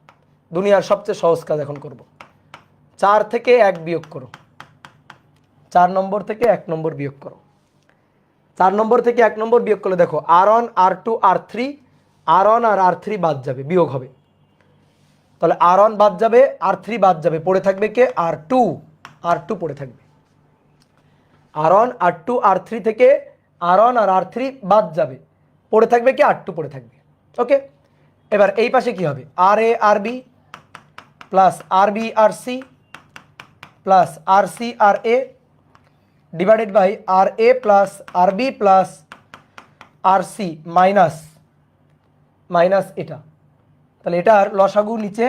দুনিয়ার সবচেয়ে সহজ কাজ এখন করব। 4 থেকে 1 বিয়োগ করো, 4 নম্বর থেকে 1 নম্বর বিয়োগ করো। 4 নম্বর থেকে 1 নম্বর বিয়োগ করলে দেখো R1 R2 R3, R1 আর R3 বাদ যাবে, বিয়োগ হবে। তাহলে R1 বাদ যাবে, R3 বাদ যাবে, পড়ে থাকবে কে? R2, R2 পড়ে থাকবে। R1 R2 R3 থেকে R1 আর R3 বাদ যাবে, পড়ে থাকবে কি? R2 পড়ে থাকবে। ওকে, এবার এই পাশে কি হবে? RA RB plus RB RC plus RC RA divided by RA plus RB plus RC minus minus এটা। তাহলে এটার লসাগু নিচে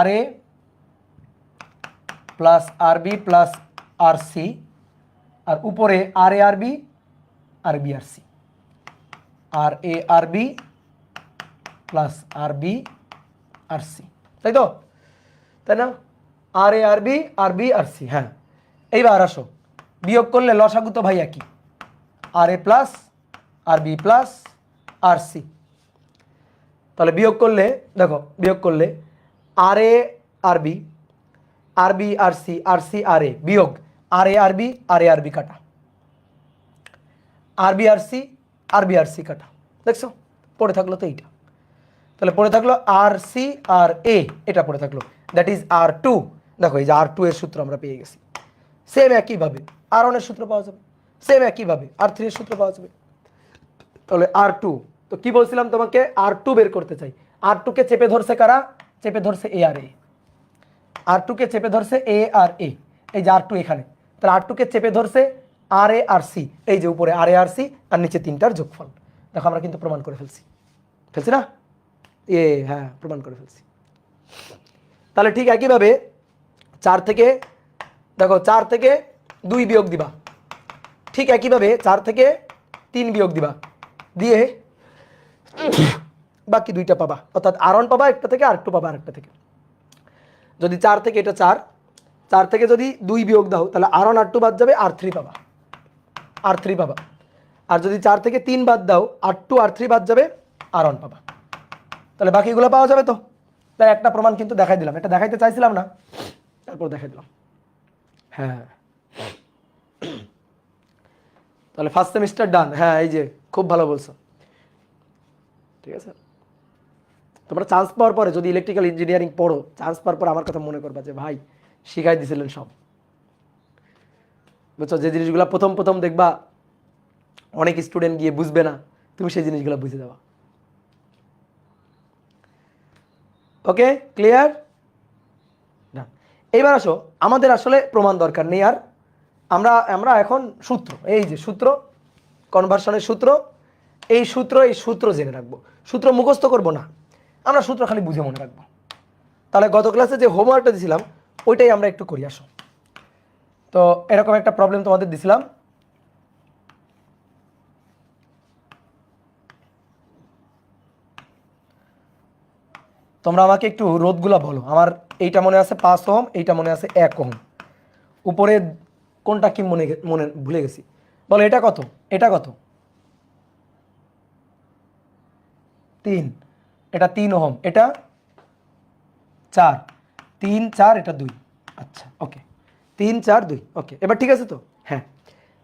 RA plus RB plus RC, আর উপরে RA RB RB RC, RA RB plus RB RC, তাই তো? তাই না? RA RB RB RC। হ্যাঁ, এইবার আসো বিয়োগ করলে লসাগু তো ভাই একই, RA plus RB plus RC। তাহলে বিয়োগ করলে দেখো, বিয়োগ করলে RA RB আরবি আর সি আর এ বিয়োগ আর এ আরবি কাটা, আরবি আর সি কাটা। দেখছো পড়ে থাকলো তো এইটা, তাহলে পড়ে থাকলো আর সি আর এ, এটা পড়ে থাকলো, দ্যাট ইজ R2। দেখো এই যে R2 এর সূত্র আমরা পেয়ে গেছি। সেম একইভাবে R1 এর সূত্র পাওয়া যাবে, সেম একইভাবে R3 এর সূত্র পাওয়া যাবে। তাহলে R2, তো কি বলছিলাম তোমাকে, R2 বের করতে চাই। R2 কে চেপে ধরছে কারা, চেপে ধরছে এ আর এ, R2 কে চেপে ধরছে এ আর এ, এই যে R2 এখানে, তাহলে R2 কে চেপে ধরছে আর এ আর সি, এই যে উপরে আর এ আর সি আর নিচে তিনটার যোগফল। দেখো আমরা কিন্তু প্রমাণ করে ফেলছি না, হ্যাঁ প্রমাণ করে ফেলছি। তাহলে ঠিক একইভাবে 4 থেকে, দেখো 4 থেকে 2 বিয়োগ দিবা, ঠিক একইভাবে 4 থেকে 3 বিয়োগ দিবা, দিয়ে বাকি দুইটা পাবা, অর্থাৎ R1 পাবা একটা থেকে, R2 পাবা আরেকটা থেকে। যদি 4 থেকে এটা 4 থেকে যদি 2 বিয়োগ দাও তাহলে R1 R2 বাদ যাবে, R3 পাবা, আর যদি 4 থেকে 3 বাদ দাও R2 R3 বাদ যাবে, R1 পাবা। তাহলে বাকিগুলো পাওয়া যাবে তো। তাই একটা প্রমাণ কিন্তু দেখাই দিলাম, এটা দেখাইতে চাইছিলাম না, তারপর দেখাই দিলাম। হ্যাঁ তাহলে ফার্স্ট সেমিস্টার ডান। হ্যাঁ এই যে খুব ভালো বলছো, ঠিক আছে। তোমরা চান্স পাওয়ার পরে যদি ইলেকট্রিক্যাল ইঞ্জিনিয়ারিং পড়ো, চান্স পাওয়ার পর আমার কথা মনে করবা যে ভাই শিখাই দিয়েছিলেন সব, বুঝছো। যে জিনিসগুলো প্রথম দেখবা অনেক স্টুডেন্ট গিয়ে বুঝবে না, তুমি সেই জিনিসগুলো বুঝে যাবা। ওকে ক্লিয়ার না? এইবার আসো, আমাদের আসলে প্রমাণ দরকার নেই আর, আমরা এখন সূত্র, এই যে সূত্র, কনভার্সনের সূত্র, এই সূত্র জেনে রাখবো। সূত্র মুখস্থ করব না, আমরা সূত্র খালি বুঝে মনে রাখবো। তাহলে গত ক্লাসে যে হোমওয়ার্কটা দিয়েছিলাম ওইটাই আমরা একটু করি আসো। তো এরকম একটা প্রবলেম তোমাদের দিছিলাম, তোমরা আমাকে একটু রোধগুলা বলো। আমার এইটা মনে আছে 5 ওহম, এইটা মনে আছে 1 ওহম, উপরে কোনটা কি মনে ভুলে গেছি। বলো এটা কত, এটা কত, 3, এটা 3 ওহম, এটা 4, 3 4, এটা 2। আচ্ছা ওকে, 3 4 2, ওকে এবার ঠিক আছে তো। হ্যাঁ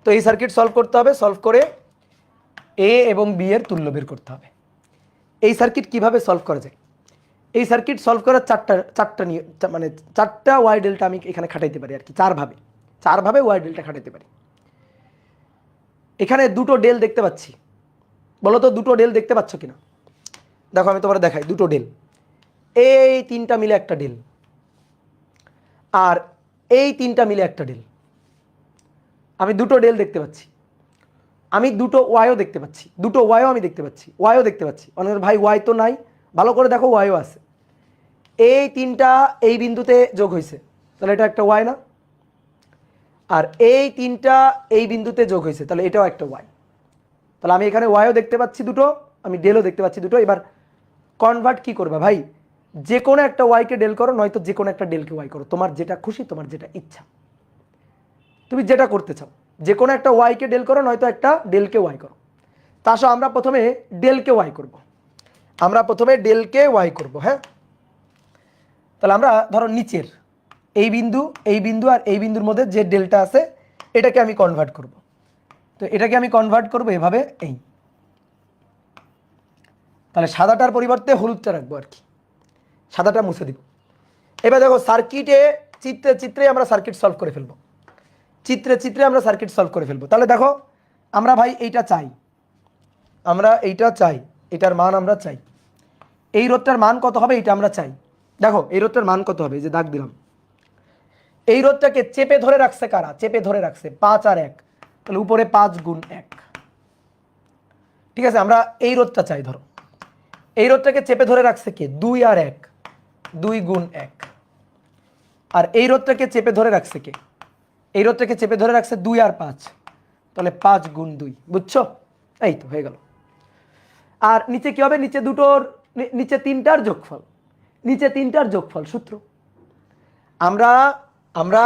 তো এই সার্কিট সলভ করতে হবে, সলভ করে এ এবং বি এর তুল্য বের করতে হবে। এই সার্কিট কিভাবে সলভ করা যায়, এই সার্কিট সলভ করার চারটা নিয়ে, মানে 4টা ওয়াই ডেল্টা আমি এখানে খাটাইতে পারি আর কি, 4 ভাবে ওয়াই ডেল্টা খাটাইতে পারি। এখানে দুটো ডেল দেখতে পাচ্ছি, বলো তো দুটো ডেল দেখতে পাচ্ছ কিনা। দেখো আমি তোমার দেখাই, দুটো ডেল, এই 3টা মিলে একটা ডেল, আর এই 3টা মিলে একটা ডেল। আমি দুটো ডেল দেখতে পাচ্ছি, আমি দুটো ওয়াইও দেখতে পাচ্ছি, দুটো ওয়াইও আমি দেখতে পাচ্ছি, ওয়াইও দেখতে পাচ্ছি। অনেক ভাই ওয়াই তো নাই, ভালো করে দেখো ওয়াইও আছে। এই 3টা এই বিন্দুতে যোগ হয়েছে, তাহলে এটা একটা ওয়াই না? আর এই 3টা এই বিন্দুতে যোগ হয়েছে, তাহলে এটাও একটা ওয়াই। তাহলে আমি এখানে ওয়াইও দেখতে পাচ্ছি দুটো, আমি ডেলও দেখতে পাচ্ছি দুটো। এবার কনভার্ট কি করবা ভাই, যে কোনো একটা ওয়াইকে ডেল করো, নয়তো যে কোনো একটা ডেলকে ওয়াই করো, তোমার যেটা খুশি, তোমার যেটা ইচ্ছা, তুমি যেটা করতে চাও। যে কোনো একটা ওয়াইকে ডেল করো, নয়তো একটা ডেলকে ওয়াই করো। তা আসো আমরা প্রথমে ডেলকে ওয়াই করব, হ্যাঁ। তাহলে আমরা ধরো নিচের এই বিন্দু আর এই বিন্দুর মধ্যে যে ডেলটা আছে এটাকে আমি কনভার্ট করব। তো এটাকে আমি কনভার্ট করব এভাবে, এই তাহলে সাদাটার পরিবর্তে হলুদটা রাখবো আর কি, সাদাটা মুছে দিব। এবার দেখো সার্কিটে চিত্রে আমরা সার্কিট সলভ করে ফেলবো, চিত্রে আমরা সার্কিট সলভ করে ফেলবো। তাহলে দেখো আমরা ভাই এইটা চাই, এটার মান আমরা চাই, এই রোধটার মান কত হবে এটা আমরা চাই। দেখো এই রোধটার মান কত হবে, এই যে দাগ দিলাম, এই রোধটাকে চেপে ধরে রাখছে কারা, চেপে ধরে রাখছে 5 আর 1, তাহলে উপরে 5 গুণ 1, ঠিক আছে। আমরা এই রোধটা চাই, ধরো এই রোধটাকে চেপে ধরে রাখছে কে, 2 আর 1, 2 গুণ 1। আর এই রোধটাকে চেপে ধরে রাখছে কে, এই রোধটাকে চেপে ধরে রাখছে 2 আর 5, তাহলে 5 গুণ 2, বুঝছো? এই তো হয়ে গেল। আর নিচে কি হবে, নিচে 3টার যোগফল, সূত্র। আমরা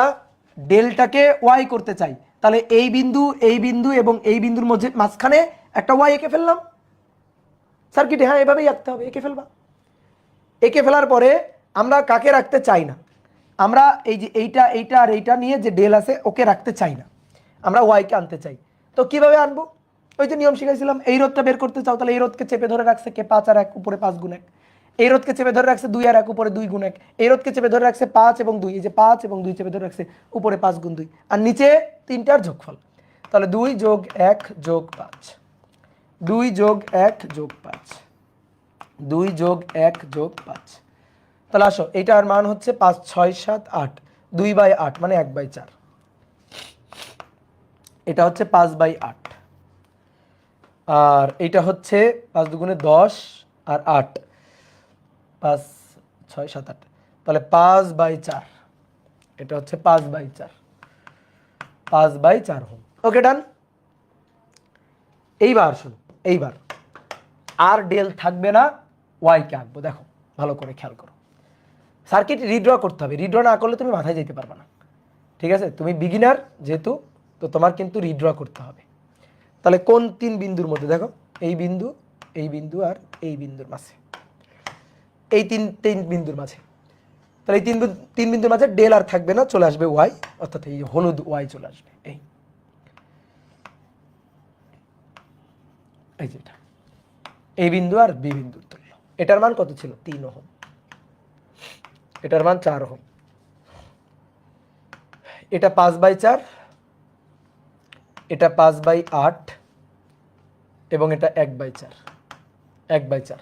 ডেলটাকে ওয়াই করতে চাই, তাহলে এই বিন্দু এবং এই বিন্দুর মাঝখানে একটা ওয়াই এঁকে ফেললাম সার্কিটে। হ্যাঁ এভাবেই আঁকতে হবে, এঁকে ফেলার পরে আমরা কাকে রাখতে চাই না, আমরা এই যে এইটা আর এইটা নিয়ে যে ডেল আছে ওকে রাখতে চাই না, আমরা ওয়াইকে আনতে চাই। তো কিভাবে আনবো? ওই যে নিয়ম শিখাইছিলাম, এই রোধটা বের করতে চাও তাহলে এই রোধকে চেপে ধরে রাখছে কে 5 আর 1 উপরে 5 গুণ 1, এই রোধকে চেপে ধরে রাখছে 2 আর 1 উপরে 2 গুণ 1, এই রোধকে চেপে ধরে রাখছে 5 এবং 2, এই যে 5 এবং 2 চেপে ধরে রাখছে উপরে 5 গুণ 2, আর নিচে তিনটার যোগফল। তাহলে 2 যোগ 1 যোগ 5, 2 যোগ 1 যোগ 5, 2 যোগ 1 যোগ 5। তাহলে আসো এইটার মান হচ্ছে 5 6 7 8, 2/8 মানে 1/4। এটা হচ্ছে 5/8, আর এইটা হচ্ছে 5 দুগুণে 10 আর 8, 5 6 7 8, তাহলে 5/4। এটা হচ্ছে 5/4, 5/4 হোম। ওকে ডান। এইবার শোনো, এইবার আর ডেল থাকবে না, ওয়াইকে আঁকবো। দেখো ভালো করে খেয়াল করো, সার্কিট রিড্র করতে হবে, রিড্র না করলে তুমি মাথায় যেতে পারবে না। ঠিক আছে, তুমি বিগিনার যেহেতু, তো তোমার কিন্তু রিড্র করতে হবে। তাহলে কোন তিন বিন্দুর মধ্যে? দেখো এই বিন্দু, এই বিন্দু আর এই বিন্দুর মাঝে, এই তিন বিন্দুর মাঝে। তাহলে এই তিন বিন্দুর মাঝে ডেল আর থাকবে না, চলে আসবে ওয়াই, অর্থাৎ এই হলুদ ওয়াই চলে আসবে। এই যেটা এই বিন্দু আর বি বিন্দুর তুল্য। এটার মান কত ছিল? 3 ওহম। এটার মান 4 ওহম। এটা 5/4, এটা 5/8 এবং এটা 1/4, 1/4।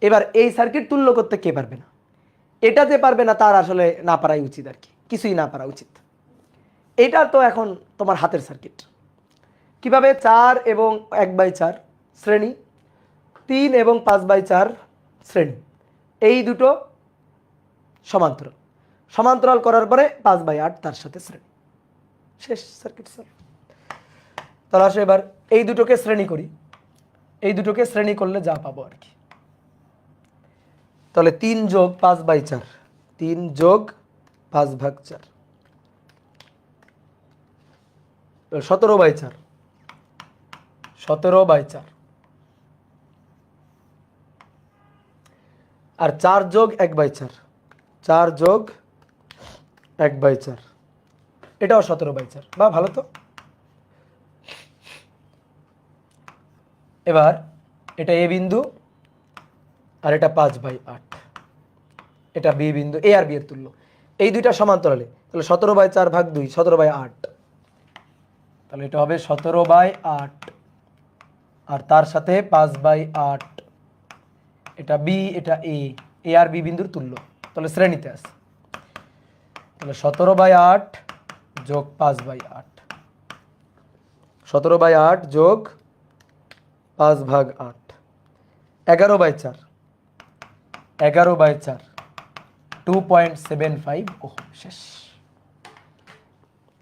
এবার এই সার্কিট তুল্য করতে কে পারবে না? এটা যে পারবে না তার আসলে না পারাই উচিত, আর কি কিছুই না পারা উচিত। এটা তো এখন তোমার হাতের সার্কিট। কিভাবে? 4 এবং 1/4 শ্রেণী, 3 এবং 5/4 শ্রেণী, এই দুটো সমান্তরাল, সমান্তরাল করার পরে 5/8 তার সাথে শ্রেণী, শেষ সার্কিট সলভ। তাহলে আসো এবার এই দুটোকে শ্রেণী করি, এই দুটোকে শ্রেণী করলে যা পাবো আর কি। তাহলে 3 যোগ 5/4, 3 যোগ 5/4, 17/4, 17/4, আর 4 যোগ 1/4, 4 যোগ 1/4, এটাও 17/4। বা ভালো তো। এবার এটা এ বিন্দু আর এটা 5/8, এটা বি বিন্দু, এ আর বি এর তুল্য, এই দুইটা সমান্তরালে। তাহলে 17/4 ভাগ 2, 17/8, তাহলে এটা হবে 17/8, আর তার সাথে 5/8, এটা বি এটা এ, এ আর বি বিন্দুর তুল্য, তাহলে শ্রেণীতে আছে। তাহলে 17/8 যোগ 5/8, 17/8 যোগ 5/8, 11/4, 11/4, 2.75 ওহম। শেষ।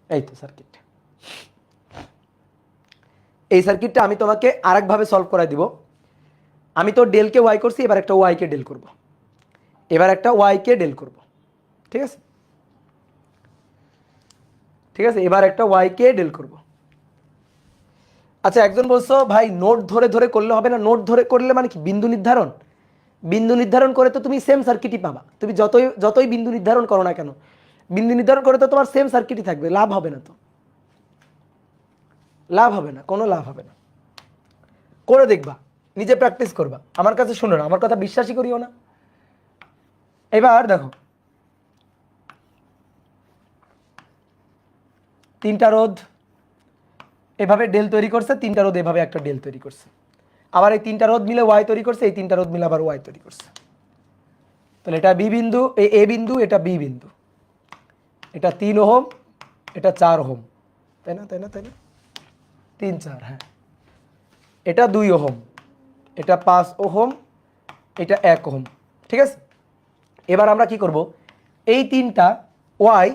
এই তো সার্কিট। এই সার্কিটটা আমি তোমাকে আরেকভাবে সলভ করাই দিব। আমি তো ডেলকে ওয়াই করছি, এবার একটা ওয়াইকে ডেল করব, এবার একটা ওয়াইকে ডেল করব। ঠিক আছে, ঠিক আছে, এবার একটা ওয়াইকে ডেল করব। আচ্ছা, একজন বলছো ভাই নোট ধরে ধরে করলে হবে না। নোট ধরে করলে মানে কি? বিন্দু নির্ধারণ, বিন্দু নির্ধারণ করে তো তুমি সেম সার্কিটই পাবা। তুমি যতই যতই বিন্দু নির্ধারণ করো না কেন, বিন্দু নির্ধারণ করে তো তোমার সেম সার্কিটই থাকবে, লাভ হবে না। তো লাভ হবে না, কোনো লাভ হবে না। করে দেখবা, নিজে প্র্যাকটিস করবা, আমার কাছে শুনো না, আমার কথা বিশ্বাসই করিও না। এবার দেখো, তিনটা রোধ এভাবে ডেল তৈরি করছে, তিনটা রোধ এভাবে একটা ডেল তৈরি করছে, আবার এই তিনটা রোধ মিলে ওয়াই তৈরি করছে, এই তিনটা রোধ মিলে আবার ওয়াই তৈরি করছে। তাহলে এটা বি বিন্দু, এই এ বিন্দু, এটা বি বিন্দু, এটা 3 ওহম, এটা 4 ওহম, তাই না? তাই না? তাই না? 3 4, হ্যাঁ। এটা 2 ওহম, এটা 5 ওহম, এটা 1 ওহম। ঠিক আছে, এবার আমরা কি করব? এই তিনটা ওয়াই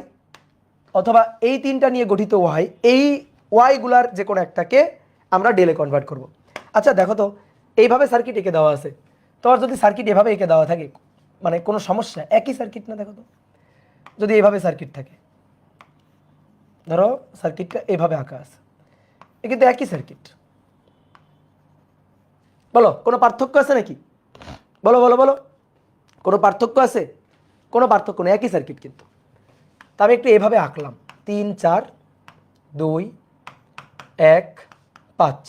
অথবা এই তিনটা নিয়ে গঠিত ওয়াই, এই ওয়াইগুলার যে কোনো একটাকে আমরা ডেলে কনভার্ট করব। আচ্ছা দেখো তো, এইভাবে সার্কিট এঁকে দেওয়া আছে, তোমার যদি সার্কিট এভাবে এঁকে দেওয়া থাকে, মানে কোনো সমস্যা? একই সার্কিট না? দেখো তো, যদি এভাবে সার্কিট থাকে, ধরো সার্কিটটা এভাবে আঁকা আছে, এ কিন্তু একই সার্কিট। বলো কোনো পার্থক্য আছে নাকি? বলো বলো বলো, কোনো পার্থক্য আছে? কোনো পার্থক্য নেই, একই সার্কিট কিন্তু। তা আমি একটু এভাবে আঁকলাম 3 4 2 1 5।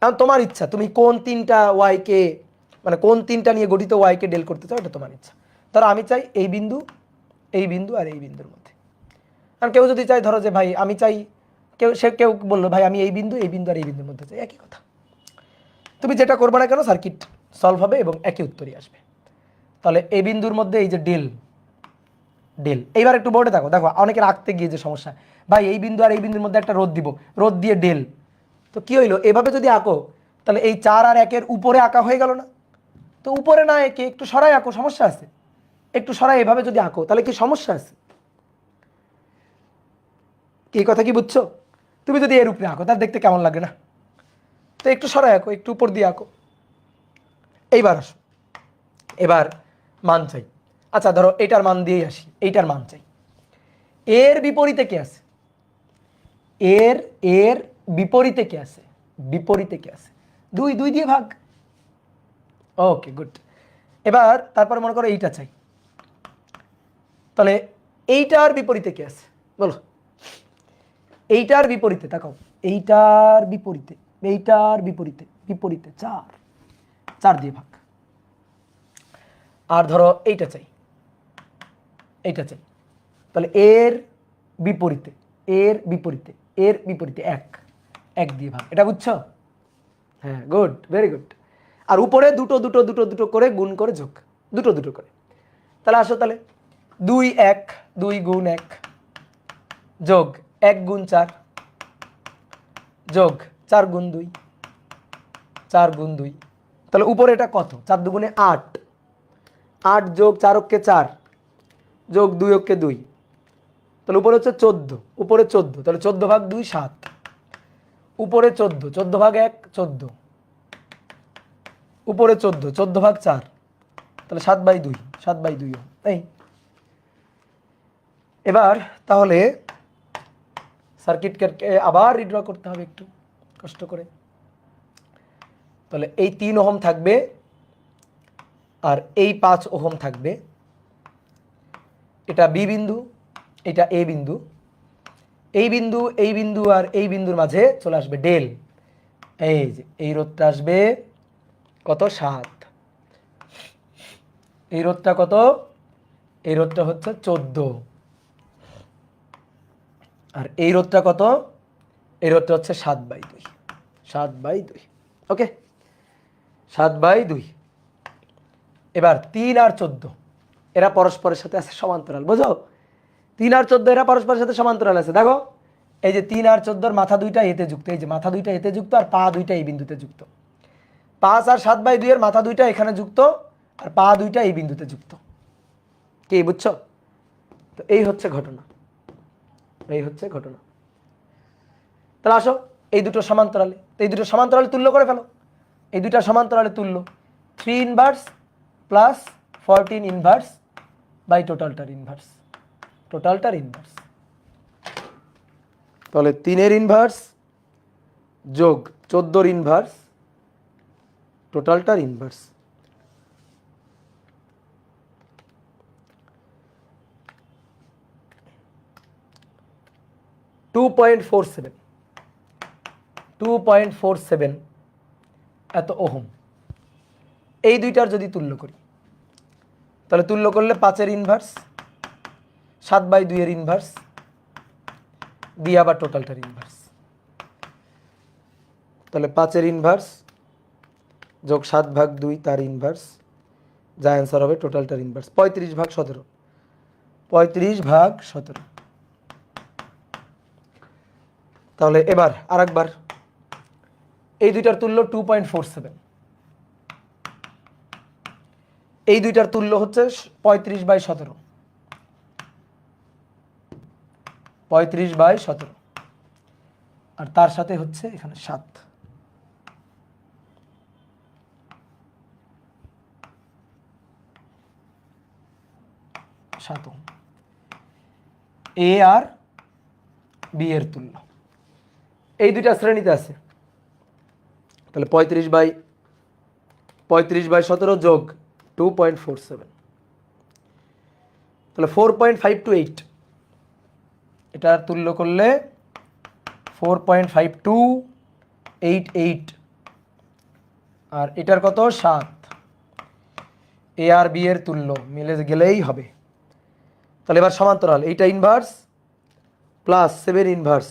এখন তোমার ইচ্ছা তুমি কোন তিনটা ওয়াইকে মানে কোন তিনটা নিয়ে গঠিত ওয়াইকে ডেল করতে চাও এটা তোমার ইচ্ছা। ধরো আমি চাই এই বিন্দু আর এই বিন্দুর মধ্যে। কারণ কেউ যদি চাই ধরো যে ভাই আমি চাই কেউ বললো ভাই আমি এই বিন্দু আর এই বিন্দুর মধ্যে চাই, একই কথা। তুমি যেটা করবে না কেন সার্কিট সলভ হবে এবং একই উত্তরই আসবে। তাহলে এই বিন্দুর মধ্যে এই যে ডেল এইবার একটু বোর্ডে দেখো অনেকের আঁকতে গিয়ে যে সমস্যা, ভাই এই বিন্দু আর এই বিন্দুর মধ্যে একটা রোধ দিব, রোধ দিয়ে ডেল, তো কি হইলো এভাবে যদি আঁকো তাহলে এই 4 আর 1-এর উপরে আঁকা হয়ে গেল না? তো উপরে না এঁকে একটু সরাই আঁকো, সমস্যা আছে? একটু সরাই এভাবে যদি আঁকো তাহলে কি সমস্যা আছে? এই কথা কি বুঝছো? তুমি যদি এর উপরে আঁকো তাহলে দেখতে কেমন লাগে না? তো একটু সরাই আঁকো, একটু উপর দিয়ে আঁকো। এইবার আসো, এবার মান চাই। আচ্ছা ধরো এইটার মান দিয়েই আসি, এইটার মান চাই। এর বিপরীতে কে আছে? এর বিপরীতে কে আছে? বিপরীতে কে আছে? 2 দিয়ে ভাগ। Okay good. এবার তারপরে মনে করো এইটা চাই, তাহলে এইটার বিপরীতে কে আছে বলো? এইটার বিপরীতে তাকাও, এইটার বিপরীতে 4 দিয়ে ভাগ। আর ধরো এইটা চাই, তাহলে এর বিপরীতে 1 দিয়ে ভাগ। এটা বুঝছো? হ্যাঁ গুড, ভেরি গুড। আর উপরে দুটো করে গুণ করে যোগ, দুটো করে। তাহলে আসো, তাহলে 2 1 2 গুণ 1 যোগ 1 গুণ 4 যোগ 4 গুণ 2 তাহলে উপরে এটা কত? 4 দুগুণে 8, 8 যোগ 4 অক্ষে 4 যোগ 2 অক্ষে 2, তাহলে উপরে হচ্ছে 14, উপরে 14, তাহলে 14 ভাগ 2 7, উপরে 14 ভাগ 1 14, উপরে 14 ভাগ 4, তাহলে 7/2 এই। এবার তাহলে সার্কিটকে আবার রিড্র করতে হবে একটু কষ্ট করে। তাহলে এই 3 ওহম থাকবে আর এই 5 ওহম থাকবে। এটা বি বিন্দু, এটা এ বিন্দু। এই বিন্দু আর এই বিন্দুর মাঝে চলে আসবে ডেল। এই যে এই রোধটা আসবে কত? 7। এই রোধটা কত? এই রোধটা হচ্ছে 14। আর এই রোধটা কত? এই রোধটা হচ্ছে 7/2। ওকে, 7/2। এবার 3 আর 14 এরা পরস্পরের সাথে আছে সমান্তরাল, বুঝো? 3 আর 14 এরা পরস্পরের সাথে সমান্তরাল আছে। দেখো এই যে 3 আর 14-র মাথা দুইটা এতে যুক্ত, এই যে মাথা দুইটা এতে যুক্ত আর পা দুইটা এই বিন্দুতে যুক্ত। 5 আর 7/2-এর মাথা দুইটা এখানে যুক্ত আর পা দুইটা এই বিন্দুতে যুক্ত। কি বুঝছো? তো এই হচ্ছে ঘটনা, তাহলে আসো এই দুটো সমান্তরালে, এই দুটো সমান্তরালে তুল্য করে ফেলো। এই দুটা সমান্তরালে তুল্য 3 ইনভার্স প্লাস 14 ইনভার্স বাই টোটালটার ইনভার্স। তাহলে 3-এর ইনভার্স যোগ 14-র ইনভার্স টোটালটার ইনভার্স। .47 এত ওহম। এই দুইটার যদি তুল্য করি তাহলে তুল্য করলে 5-এর ইনভার্স 7/2-এর ইনভার্স দিয়ে আবার টোটালটার ইনভার্স। তাহলে 5-এর ইনভার্স যোগ 7/2 তার ইনভার্স, যা অ্যান্সার হবে টোটালটার ইনভার্স 35/17। তাহলে এবার আরেকবার এই দুইটার তুল্য 2.47, এই দুইটার তুল্য হচ্ছে 35/17 আর তার সাথে হচ্ছে এখানে 7। এ আর বি এর তুল্য এই দুইটা শ্রেণীতে আছে। তাহলে 35/17 যোগ 2.47, তাহলে 4.528 এটার তুল্য করলে 4.5288, আর এটার কত 7। এ আর বি এর তুল্য মিলে গেলেই হবে। তাহলে এবার সমান্তরাল, এইটা ইনভার্স প্লাস 7 ইনভার্স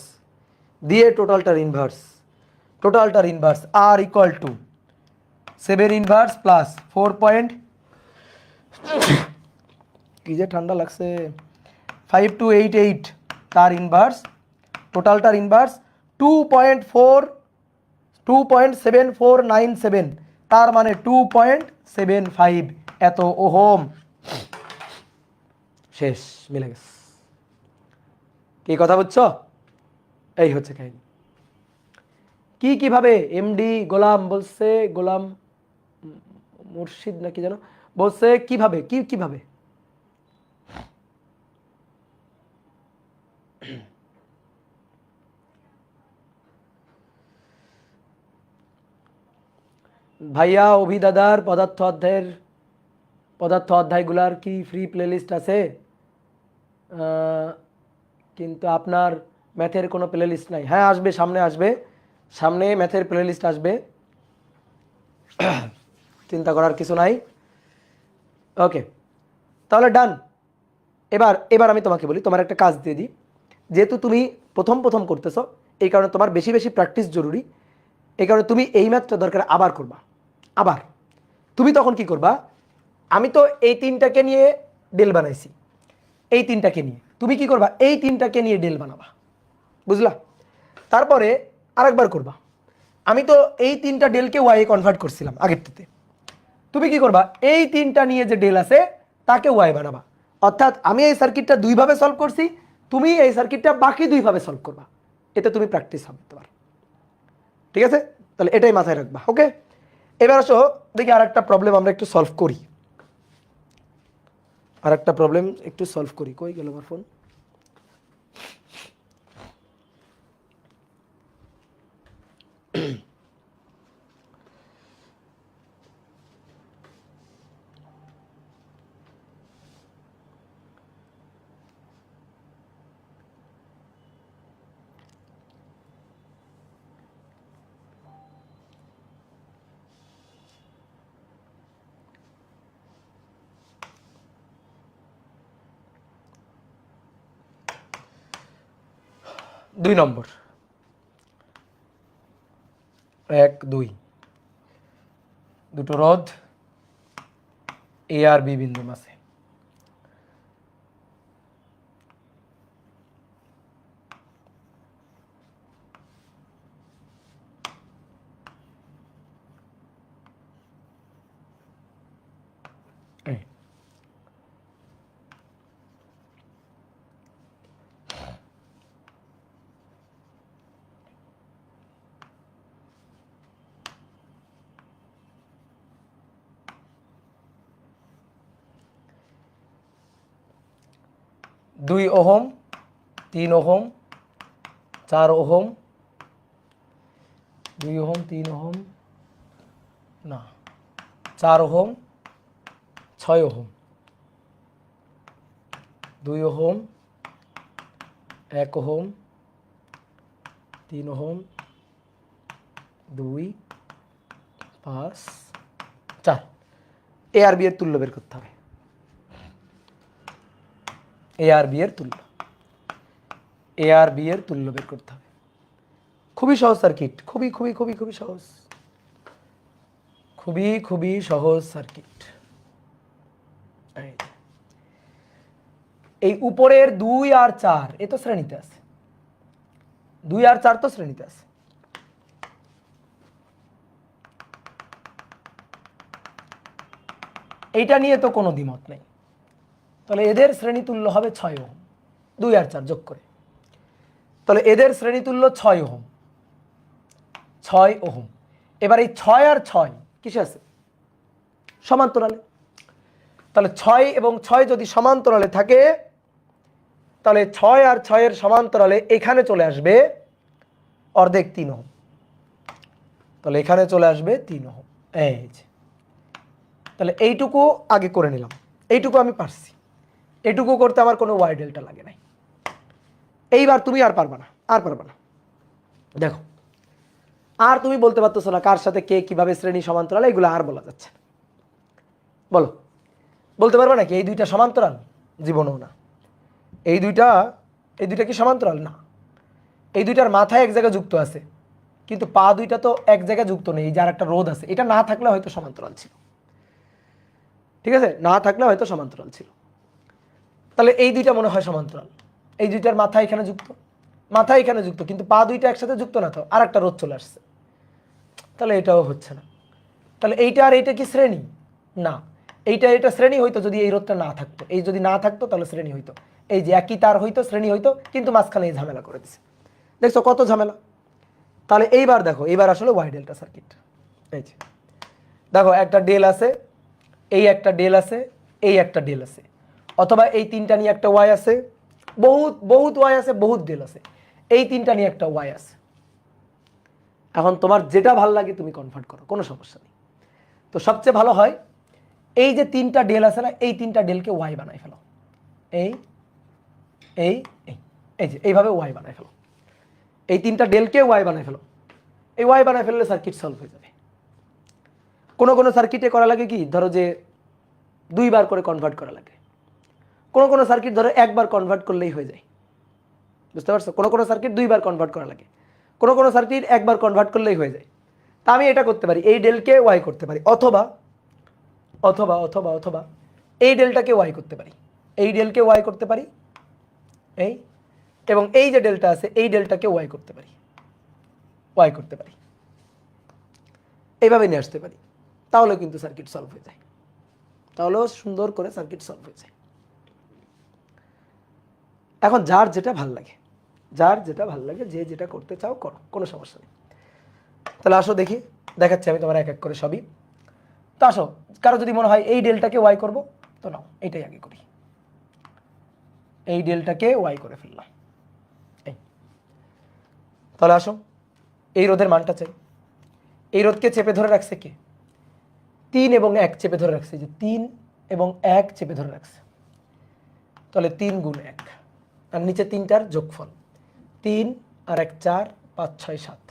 দিয়ে টোটালটার ইনভার্স আর equal to 7 inverse plus 4 point, কি যে ঠান্ডা লাগছে, 5288 তার ইনভার্স, টোটালটার ইনভার্স 2.7497, তার মানে 2.75 এত ওহম। শেষ, মিলে গেছে। কি কথা বুঝছো? এই হচ্ছে কাহিনী। কিভাবে এমডি গোলাম বলছে, গোলাম মুর্শিদ নাকি জানো বলছে, কিভাবে কিভাবে ভাইয়া অভিদাদার পদার্থ অধ্যায়গুলার কি ফ্রি প্লেলিস্ট আছে? কিন্তু আপনার ম্যাথের কোনো প্লেলিস্ট নাই। হ্যাঁ আসবে, সামনে ম্যাথের প্লেলিস্ট আসবে, চিন্তা করার কিছু নাই। ওকে, তাহলে ডান। এবার আমি তোমাকে বলি, তোমার একটা কাজ দিয়ে দিই। যেহেতু তুমি প্রথম করতেছো, এই কারণে তোমার বেশি প্র্যাকটিস জরুরি। এই কারণে তুমি এই ম্যাথটা দরকার আবার করবা। আবার তুমি তখন কি করবা, আমি তো এই তিনটাকে নিয়ে ডেল বানাইছি, এই তিনটাকে নিয়ে তুমি কি করবা, এই তিনটাকে নিয়ে ডেল বানাবা, বুঝলা? তারপরে আরেকবার করবা, আমি তো এই তিনটা ডেলকে ওয়াই কনভার্ট করছিলাম আগেরটাতে, তুমি কি করবা, এই তিনটা নিয়ে যে ডেল আছে তাকে ওয়াই বানাবা। অর্থাৎ আমি এই সার্কিটটা দুইভাবে সলভ করছি, তুমি এই সার্কিটটা বাকি দুইভাবে সলভ করবা, এতে তুমি প্র্যাকটিস হবে তোমার। ঠিক আছে? তাহলে এটাই মাথায় রাখবা। ওকে, এবার আসো দেখি আরেকটা প্রবলেম আমরা একটু সলভ করি। কই গেল আমার ফোন? দুই নম্বর, 1 2 দুটো রোধ এ আর বি বিন্দু আছে। দুই ohm, 3 ohm, 4 ohm, 2 ohm, 3 ohm না, 4 ohm, 6 ohm, 2 ohm, 1 ohm, 3 ohm, 2 5 4। এ আর বি এর তুল্য বের করতে হবে। এ আর বি এর তুল্য বের করতে হবে। খুবই সহজ সার্কিট, খুবই সহজ, খুবই সহজ সার্কিট। এই উপরের 2 আর 4 এ তো শ্রেণীতে আছে, 2 আর 4 তো শ্রেণীতে আছে। এইটা নিয়ে তো কোনো দ্বিমত নেই। তাহলে এদের শ্রেণী তুল্য হবে 6 ওহম, 2 আর 4 যোগ করে। তাহলে এদের শ্রেণী তুল্য 6 ওহম, 6 ওহম। এবার এই 6 আর 6 কিসে আছে? সমান্তরালে। তাহলে 6 এবং 6 যদি সমান্তরালে থাকে, তাহলে 6 আর 6 এর সমান্তরালে এখানে চলে আসবে অর্ধেক 3 ওহম। তাহলে এখানে চলে আসবে 3 ওহম। এই যে, তাহলে এইটুকু আগে করে নিলাম, এইটুকু আমি পারছি। এইটুকু করতে আমার কোনো ওয়াই ডেল্টা লাগে নাই। এইবার তুমি আর পারবা না, আর পারবা না। দেখো আর তুমি বলতে পারতেছো না কার সাথে কে কিভাবে শ্রেণী সমান্তরাল, এগুলো আর বলা যাচ্ছে না। বলো, বলতে পারবা নাকি এই দুইটা সমান্তরাল? জীবনেও না। এই দুইটা কি সমান্তরাল? না। এই দুইটার মাথায় এক জায়গায় যুক্ত আছে, কিন্তু পা দুইটা তো এক জায়গায় যুক্ত নেই। যার একটা রোধ আছে, এটা না থাকলে হয়তো সমান্তরাল ছিল। ঠিক আছে, না থাকলে হয়তো সমান্তরাল ছিল। তাহলে এই দুইটা মনে হয় সমান্তরাল। এই দুইটার মাথা এখানে যুক্ত, মাথা এখানে যুক্ত, কিন্তু পা দুইটা একসাথে যুক্ত না, তো আর একটা রোধ চলে আসছে। তাহলে এটাও হচ্ছে না। তাহলে এইটা আর এইটা কি শ্রেণী? না। এইটা এটা শ্রেণী হইতো যদি এই রোধটা না থাকতো। এই যদি না থাকতো তাহলে শ্রেণী হইতো। এই যে একই তার হইতো, শ্রেণী হইতো, কিন্তু মাঝখানে এই ঝামেলা করে দিছে। দেখছো কত ঝামেলা। তাহলে এইবার দেখো, এইবার আসলে ওয়াই ডেল্টা সার্কিট। এই যে দেখো একটা ডেল আছে, এই একটা ডেল আছে, এই একটা ডেল আছে, অথবা এই তিনটা নিয়ে একটা ওয়াই আছে, বহুত বহুত ওয়াই আছে, বহুত ডেল আছে, এই তিনটা নিয়ে একটা ওয়াই আছে। এখন তোমার যেটা ভালো লাগে তুমি কনভার্ট করো, কোনো সমস্যা নেই। তো সবচেয়ে ভালো হয় এই যে তিনটা ডেল আছে না, এই তিনটা ডেলকে ওয়াই বানাই ফেলো। এই এই এই এই যে এইভাবে ওয়াই বানাই ফেলো। এই তিনটা ডেলকে ওয়াই বানাই ফেলো। এই ওয়াই বানাই ফেললে সার্কিট সলভ হয়ে যাবে। কোনো কোনো সার্কিটে করা লাগে কি, ধরো যে দুইবার করে কনভার্ট করা লাগে। কোনো কোনো সার্কিট ধরো একবার কনভার্ট করলেই হয়ে যায়। বুঝতে পারছো? কোনো কোনো সার্কিট দুইবার কনভার্ট করা লাগে, কোনো কোনো সার্কিট একবার কনভার্ট করলেই হয়ে যায়। তা আমি এটা করতে পারি, এই ডেলকে ওয়াই করতে পারি, অথবা অথবা অথবা অথবা এই ডেলটাকে ওয়াই করতে পারি, এই ডেলকে ওয়াই করতে পারি, এই এবং এই যে ডেলটা আছে এই ডেলটাকে ওয়াই করতে পারি, ওয়াই করতে পারি, এইভাবে নিয়ে আসতে পারি। তাহলে কিন্তু সার্কিট সলভ হয়ে যায়, তাহলেও সুন্দর করে সার্কিট সলভ হয়ে যায়। এখন যার যেটা ভাল লাগে, যার যেটা ভাল লাগে, যে যেটা করতে চাও করো, কোনো সমস্যা নেই। তাহলে আসো দেখি, দেখাচ্ছি আমি তোমার এক এক করে সবই। তো আসো, কারো যদি মনে হয় এই ডেলটাকে ওয়াই করবো, তো নাও এইটাই আগে করি। এই ডেলটাকে ওয়াই করে ফেললাম। এই তাহলে আসো, এই রোধের মানটা চাই। এই রোধকে চেপে ধরে রাখছে কে? 3 এবং 1 চেপে ধরে রাখছে, যে 3 এবং 1 চেপে ধরে রাখছে। তাহলে 3 গুণ 1, আর নিচে তিনটার যোগফল, 3 আর 1 4, 5 6 7,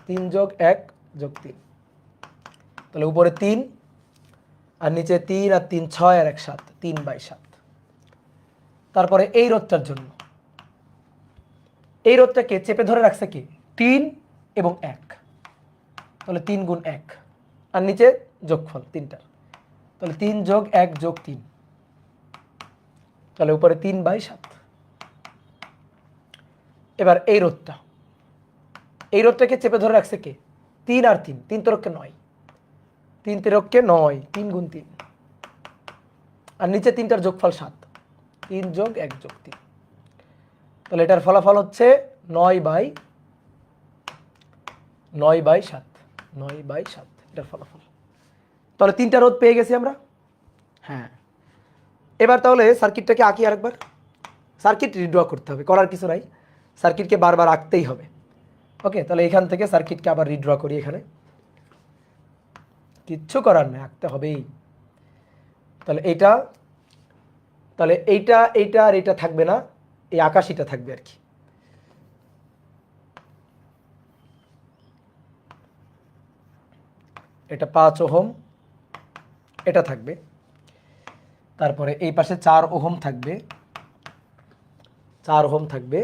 3 যোগ 1 যোগ 3। তাহলে উপরে 3 আর নিচে 3 আর 3 6 আর 1 7, 3/7। তারপরে এই রোধটার জন্য এই রোধটাকে চেপে ধরে রাখছে কি? 3 এবং 1। তাহলে 3 গুণ 1, আর নিচে যোগফল তিনটার, তাহলে 3 যোগ 1 যোগ 3, তাহলে উপরে 3/7। এবার এই রোধটাকে চেপে ধরে রাখছে কে? 3 আর 3, 3 তেরোকে 9, 3 তেরোকে 9, 3 গুণ 3, আর নিচে তিনটার যোগফল 7, 3 যোগ 1 যোগ 3। তাহলে এটার ফলাফল হচ্ছে 9/7, 9/7 এটার ফলাফল। তাহলে তিনটা রোধ পেয়ে গেছি আমরা। হ্যাঁ, এবার তাহলে সার্কিটটাকে আঁকি আরেকবার। সার্কিট রিড্র করতে হবে, করার কিছু নাই, সার্কিটকে বারবার আঁকতেই হবে। ওকে, তাহলে এখান থেকে সার্কিটকে আবার রিড্র করি। এখানে কিচ্ছু করার নেই, আঁকতে হবেই। তাহলে এইটা, তাহলে এইটা এইটা আর এইটা থাকবে না, এই আকাশিটা থাকবে আর কি। এটা 5 ওহম, এটা থাকবে। তারপরে এই পাশে 4 ওহম থাকবে, 4 ওহম থাকবে।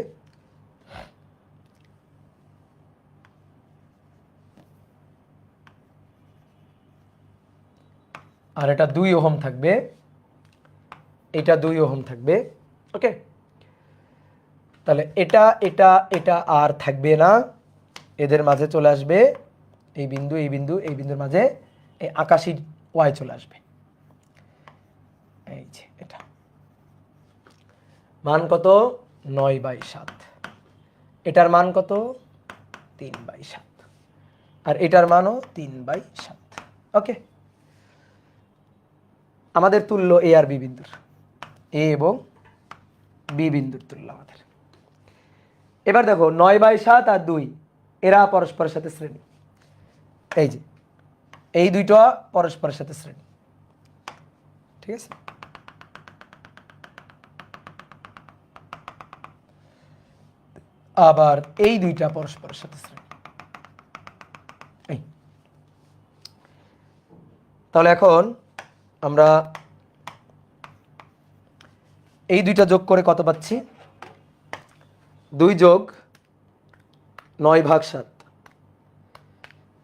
আর এটা 2 ওহম থাকবে, এটা 2 ওহম থাকবে। ওকে, তাহলে এটা এটা এটা আর থাকবে না, এদের মাঝে চলে আসবে এই বিন্দু, এই বিন্দু, এই বিন্দুর মাঝে এই আকাশী ওয়াই চলে আসবে। এই যে এটা মান কত? 9/7। এটার মান কত? 3/7। আর এটার মানও 3/7। ওকে, আমাদের তুল্য এ আর বি বিন্দুর, এ এবং বি বিন্দুর তুল্য আমাদের। এবার দেখো 9/7 আর 2 এরা পরস্পরের সাথে শ্রেণী। এই যে এই দুইটা পরস্পরের সাথে শ্রেণী। ঠিক আছে, আবার এই দুইটা পরস্পরের সাথে শ্রেণী। এই তাহলে এখন আমরা এই দুইটা যোগ করে কত পাচ্ছি? 2 যোগ 9/7,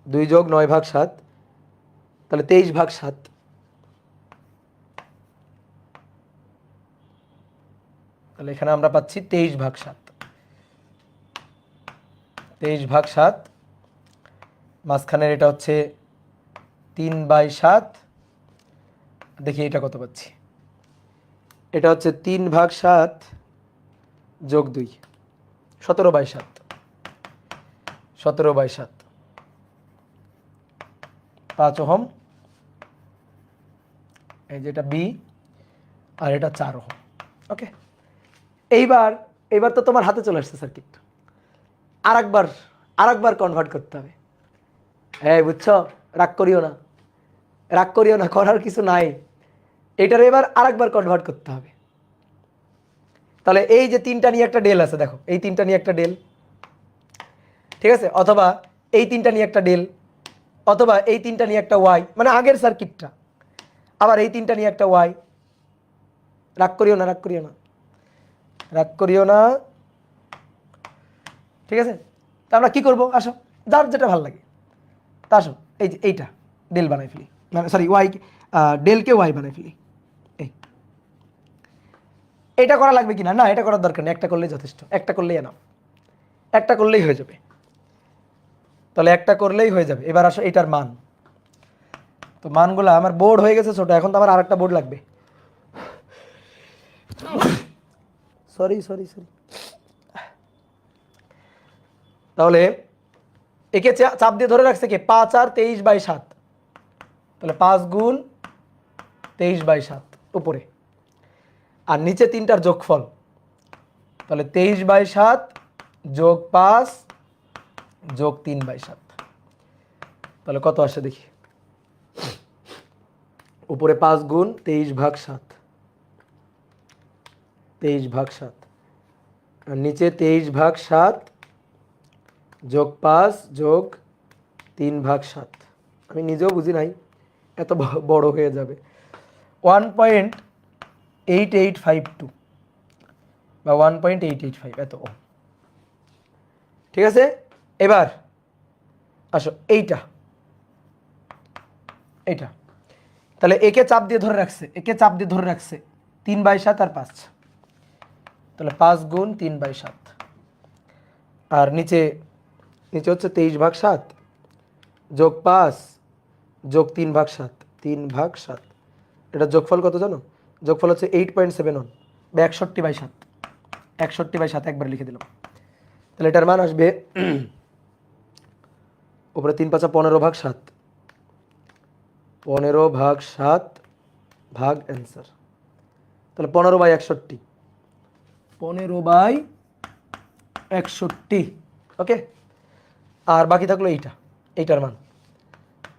2 যোগ 9/7, তাহলে 23/7। তাহলে এখানে আমরা পাচ্ছি 23/7, 23/7, মাঝখানের এটা হচ্ছে 3/7। দেখি এটা কত পাচ্ছি, এটা হচ্ছে 3/7 যোগ 2, 17/7, 17/7, 5 ওহম। এই যেটা বি, আর এটা 4 ওহম। ওকে, এইবার তো তোমার হাতে চলে আসছে সার্কিট। আরেকবার কনভার্ট করতে হবে। হ্যাঁ বুঝছো, রাগ করিও না, রাগ করিও না, করার কিছু নাই। এটার এবার আরেকবার কনভার্ট করতে হবে। তাহলে এই যে 3টা নিয়ে একটা ডেল আছে, দেখো এই 3টা নিয়ে একটা ডেল, ঠিক আছে, অথবা এই 3টা নিয়ে একটা ডেল, অথবা এই 3টা নিয়ে একটা ওয়াই, মানে আগের সার্কিটটা, আবার এই 3টা নিয়ে একটা ওয়াই। রাগ করিও না, রাগ করিও না, রাগ করিও না, ঠিক আছে। তা আমরা কি করব, আসো যার যেটা ভালো লাগে তা আসো। এই যে এইটা ডেল বানাই ফেলি, মানে সরি ওয়াই, ডেলকে ওয়াই বানাই ফেলি। এটা করা লাগবে কিনা? না, এটা করার দরকার নেই, একটা করলেই যথেষ্ট, একটা করলেই এনাফ, একটা করলেই হয়ে যাবে। তাহলে একটা করলেই হয়ে যাবে। এবার আসো এটার মান। তো মানগুলো আমার বোর্ড হয়ে গেছে ছোট, এখন তো আমার আরেকটা বোর্ড লাগবে। Sorry sorry sorry. তাহলে একে চাপ দিয়ে ধরে রাখছে কি 5 আর 23/7, তাহলে 5 গুণ 23/7 উপরে, আর নিচে 3টার যোগফল, তাহলে 23/7 যোগ 5 যোগ 3/7, তাহলে কত আসে দেখি। উপরে 5 গুণ 23/7, 23/7, আর নিচে 23/7 যোগ 5 যোগ 3/7। আমি নিজেও বুঝি নাই, এত বড় হয়ে যাবে। 1.8852 বা 1.885 এত। ঠিক আছে, এবার আসো এইটা, তাহলে একে চাপ দিয়ে ধরে রাখছে, 3/7 আর 5, তাহলে 5 গুণ 3/7, আর নিচে হচ্ছে 23/7 যোগ 5 যোগ 3/7, 3/7। এটা যোগফল কত জানো? যোগফল হচ্ছে 8.71 বা 61/7, 61/7 একবার লিখে দিলাম। তাহলে এটার মান আসবে উপরে 3 5 15/7, 15/7 ভাগ অ্যান্সার। তাহলে 15/61, 15/61। ওকে, আর বাকি থাকলো এইটার মান।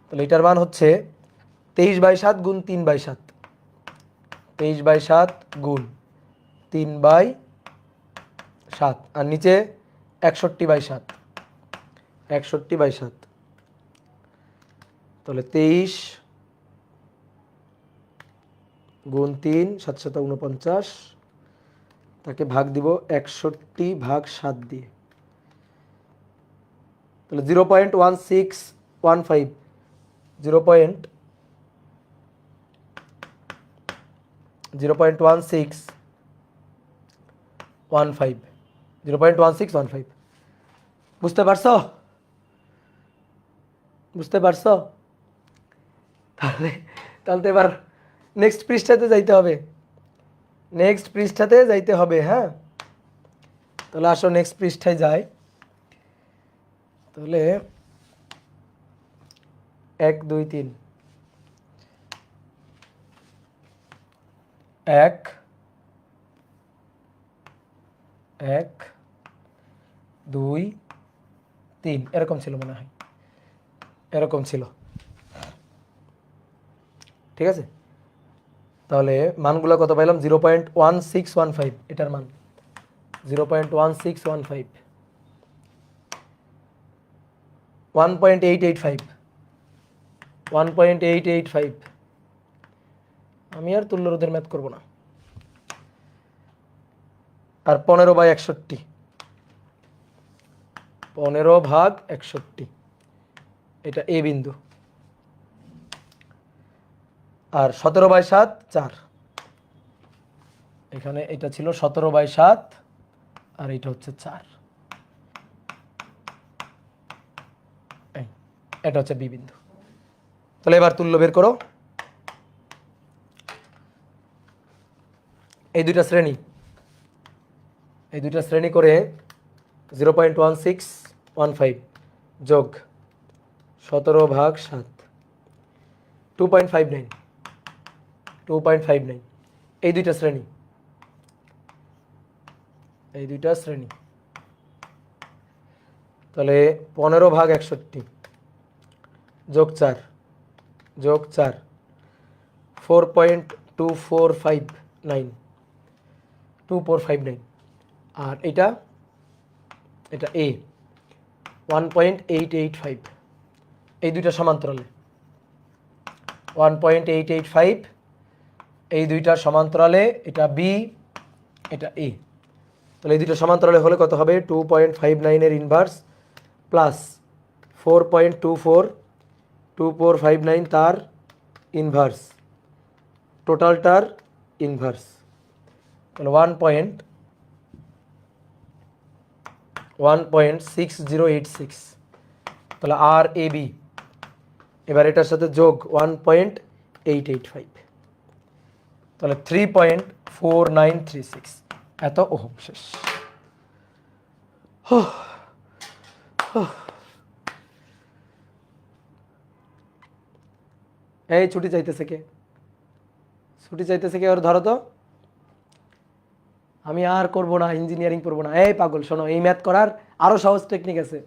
তাহলে এইটার মান হচ্ছে 23/7 গুণ 3/7, 23/7 গুণ 3/7, আর নিচে 61/7, 61/7। তাহলে 23 গুণ 3 7 7 49, তাকে ভাগ দিব 61/7 দিয়ে। তাহলে 0.1615, 0.1615, বুঝতে পারছো? বুঝতে পারছো? তাহলে তো এবার নেক্সট পৃষ্ঠাতে যাইতে হবে, হ্যাঁ। তাহলে আসো নেক্সট পৃষ্ঠায় যাই। তাহলে 1 2 3, 1 1 2 3 এরকম ছিল মনে হয়, এরকম ছিল, ঠিক আছে। তাহলে মানগুলো কত পাইলাম? 0.1615, এটার মান 0.1615। 1.885 1.885 আমি আর তুল্য রোধের ম্যাথ করব না। আর 15/61 15/61 এটা এ বিন্দু। আর 17/7 4 এখানে এটা ছিল 17/7 আর এটা হচ্ছে 4 এটা হচ্ছে বি বিন্দু। তাহলে এবার তুল্য বের করো। এই দুইটা শ্রেণী করে 0.1615 যোগ 17/7 2.59 এই দুইটা শ্রেণী তাহলে 15/61 যোগ 4 2459 আর এটা এ 1.885 এই দুইটা সমান্তরালে 1.885 এই দুইটা সমান্তরালে এটা বি এটা এ। তাহলে এই দুইটা সমান্তরালে হলে কত হবে 2.59 এর ইনভার্স প্লাস 4.24 তার ইনভার্স টোটালটার ইনভার্স তাহলে 1.6086 তাহলে আর এ বি এবার এটার সাথে যোগ 1.885 তাহলে 3.4936 এত ওহম। শেষ। এই ছুটি চাইতেছে কে ওর ধরো তো। আমি আর করব না, ইঞ্জিনিয়ারিং পড়বো না। এই পাগল শোনো, এই ম্যাথ করার আরো সহজ টেকনিক আছে,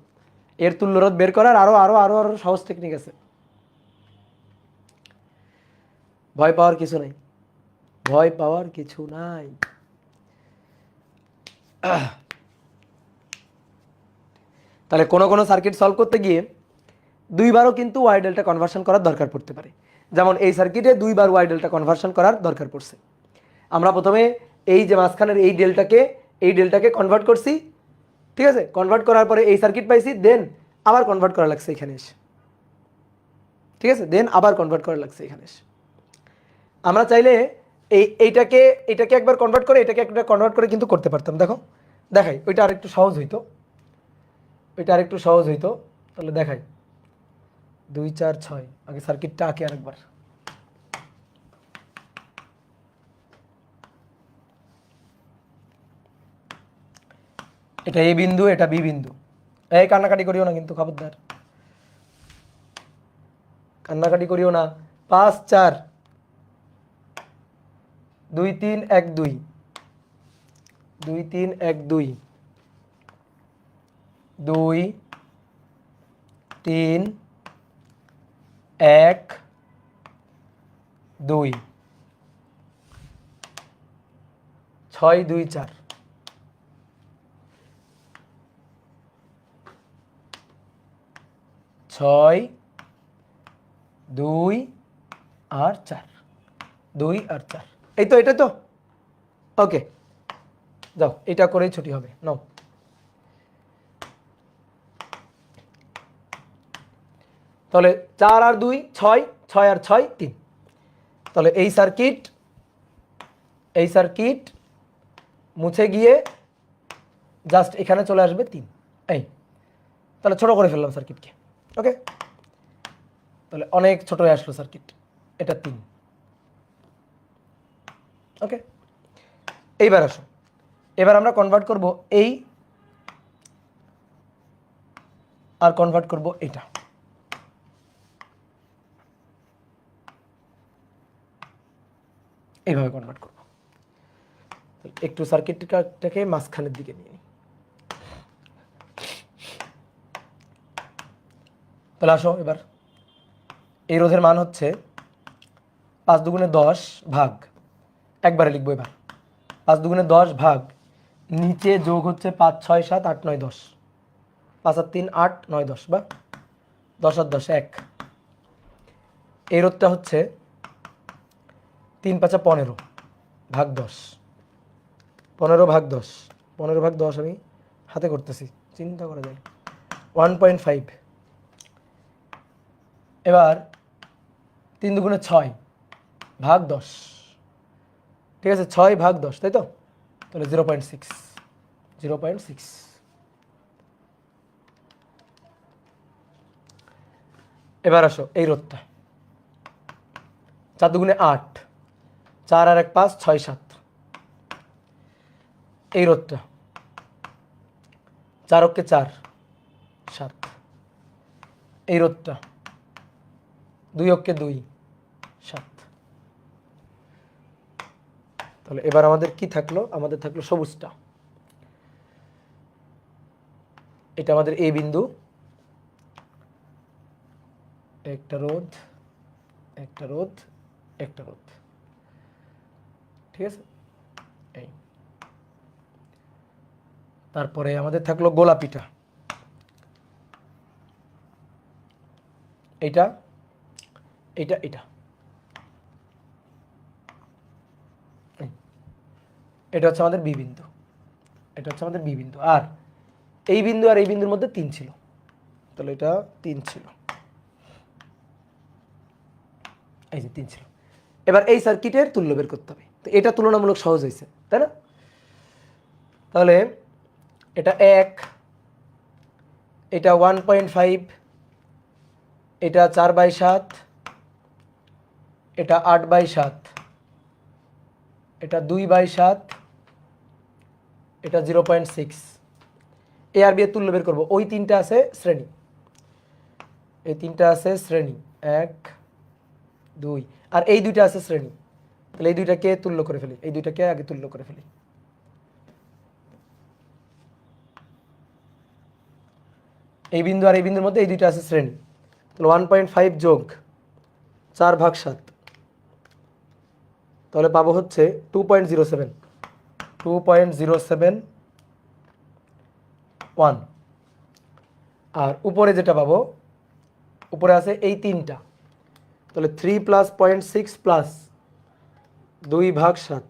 এর তুল্যরোধ বের করার আরো আরো আরো আরো সহজ টেকনিক আছে। ভয় পাওয়ার কিছু নাই। তাহলে কোনো সার্কিট সলভ করতে গিয়ে দুইবারও কিন্তু ওয়াই ডেল্টা কনভার্সন করার দরকার পড়তে পারে। যেমন এই সার্কিটে দুইবার ওয়াই ডেল্টা কনভার্সন করার দরকার পড়ছে। আমরা প্রথমে এই যে মাঝখানের এই ডেল্টাকে কনভার্ট করছি, ঠিক আছে? কনভার্ট করার পরে এই সার্কিট পাইছি, দেন আবার কনভার্ট করা লাগছে এখানে এসে, ঠিক আছে? দেন আবার কনভার্ট করা লাগছে এখানে এসে। আমরা চাইলে এইটাকে একবার কনভার্ট করে এটাকে একটা কনভার্ট করে কিন্তু করতে পারতাম। দেখাই ওইটা আরেকটু সহজ হইতো। তাহলে দেখাই 2 4 6 আগে সার্কিটটা আঁকি আরেকবার। এটা এ বিন্দু, এটা বি বিন্দু। এই কান্নাকাটি করিও না কিন্তু, খবরদার কান্নাকাটি করিও না। 5 4 2 3 1 2 2 3 1 2 2 3 1 2 6 2 4 6 2 আর 4 2 আর 4 এই তো, এটা তো ওকে। যাও, এটা করেই ছুটি হবে। নাও, তাহলে 4 আর 2 6, 6 আর 6 3। তাহলে এই সার্কিট মুছে গিয়ে জাস্ট এখানে চলে আসবে 3। এই তাহলে ছোট করে ফেললাম সার্কিটকে। ওকে, তাহলে অনেক ছোট হয়ে আসলো সার্কিট, এটা 3। ওকে, এইবার আসো, এবার আমরা কনভার্ট করব এই আর কনভার্ট করব এটা। এইভাবে কনভার্ট করব। একটু সার্কিটটাকে মাঝখানের দিকে নিয়ে নিই। তাহলে আসো, এবার এই রোধের মান হচ্ছে 5 দুগুণে 10 ভাগ, একবারে লিখবো এবার 5 দুগুণে 10 ভাগ, নিচে যোগ হচ্ছে 5 6 7 8 9 10, 5 আর 3 8 9 10 বা 10 আর 10 1। এই রোধটা হচ্ছে 3 5 15 ভাগ 10, 15 ভাগ 10, 15 ভাগ 10 আমি হাতে করতেছি, চিন্তা করা যায় 1.5। এবার 3 দুগুণে 6 ভাগ 10, ঠিক আছে, 6 ভাগ 10, তাই তো? তাহলে 0.6, 0.6। এবার আসো এই রোধটা, 4 দুগুণে 8, 4 আর 1 5, 6 7। এই রোধটা 4 অক্ষে 4 7। এই রোধটা 2 অক্ষে 2 7। তাহলে এবার আমাদের কি থাকলো? আমাদের থাকলো সবুজটা, এটা আমাদের এ বিন্দু, একটা রোধ, একটা রোধ, একটা রোধ, ঠিক আছে। এই তারপরে আমাদের থাকলো গোলাপিটা, এটা, এটা, এটা, এটা হচ্ছে আমাদের বি বিন্দু, এটা হচ্ছে আমাদের বি বিন্দু। আর এই বিন্দু আর এই বিন্দুর মধ্যে 3 ছিল, তাহলে এটা 3 ছিল, এই যে 3 ছিল। এবার এই সার্কিটের তুল্য বের করতে হবে, তো এটা তুলনামূলক সহজ হয়েছে, তাই না? তাহলে এটা 1, এটা 1.5, এটা 4/7, এটা 8/7, এটা 2/7, এটা 0.6। এ আর বি এর তুল্য বের করবো। ওই 3টা আছে শ্রেণী, এই 3টা আছে শ্রেণী 1 2, আর এই 2টা আছে শ্রেণী। তাহলে এই 2টাকে তুল্য করে ফেলি, এই 2টাকে আগে তুল্য করে ফেলি। এই বিন্দু আর এই বিন্দুর মধ্যে এই 2টা আছে শ্রেণী, তাহলে 1.5 যোগ 4/7, তাহলে পাবো হচ্ছে 2.07, 2.071। আর উপরে যেটা পাবো, উপরে আছে এই 3টা, তাহলে 3 + 0.6 প্লাস 2/7,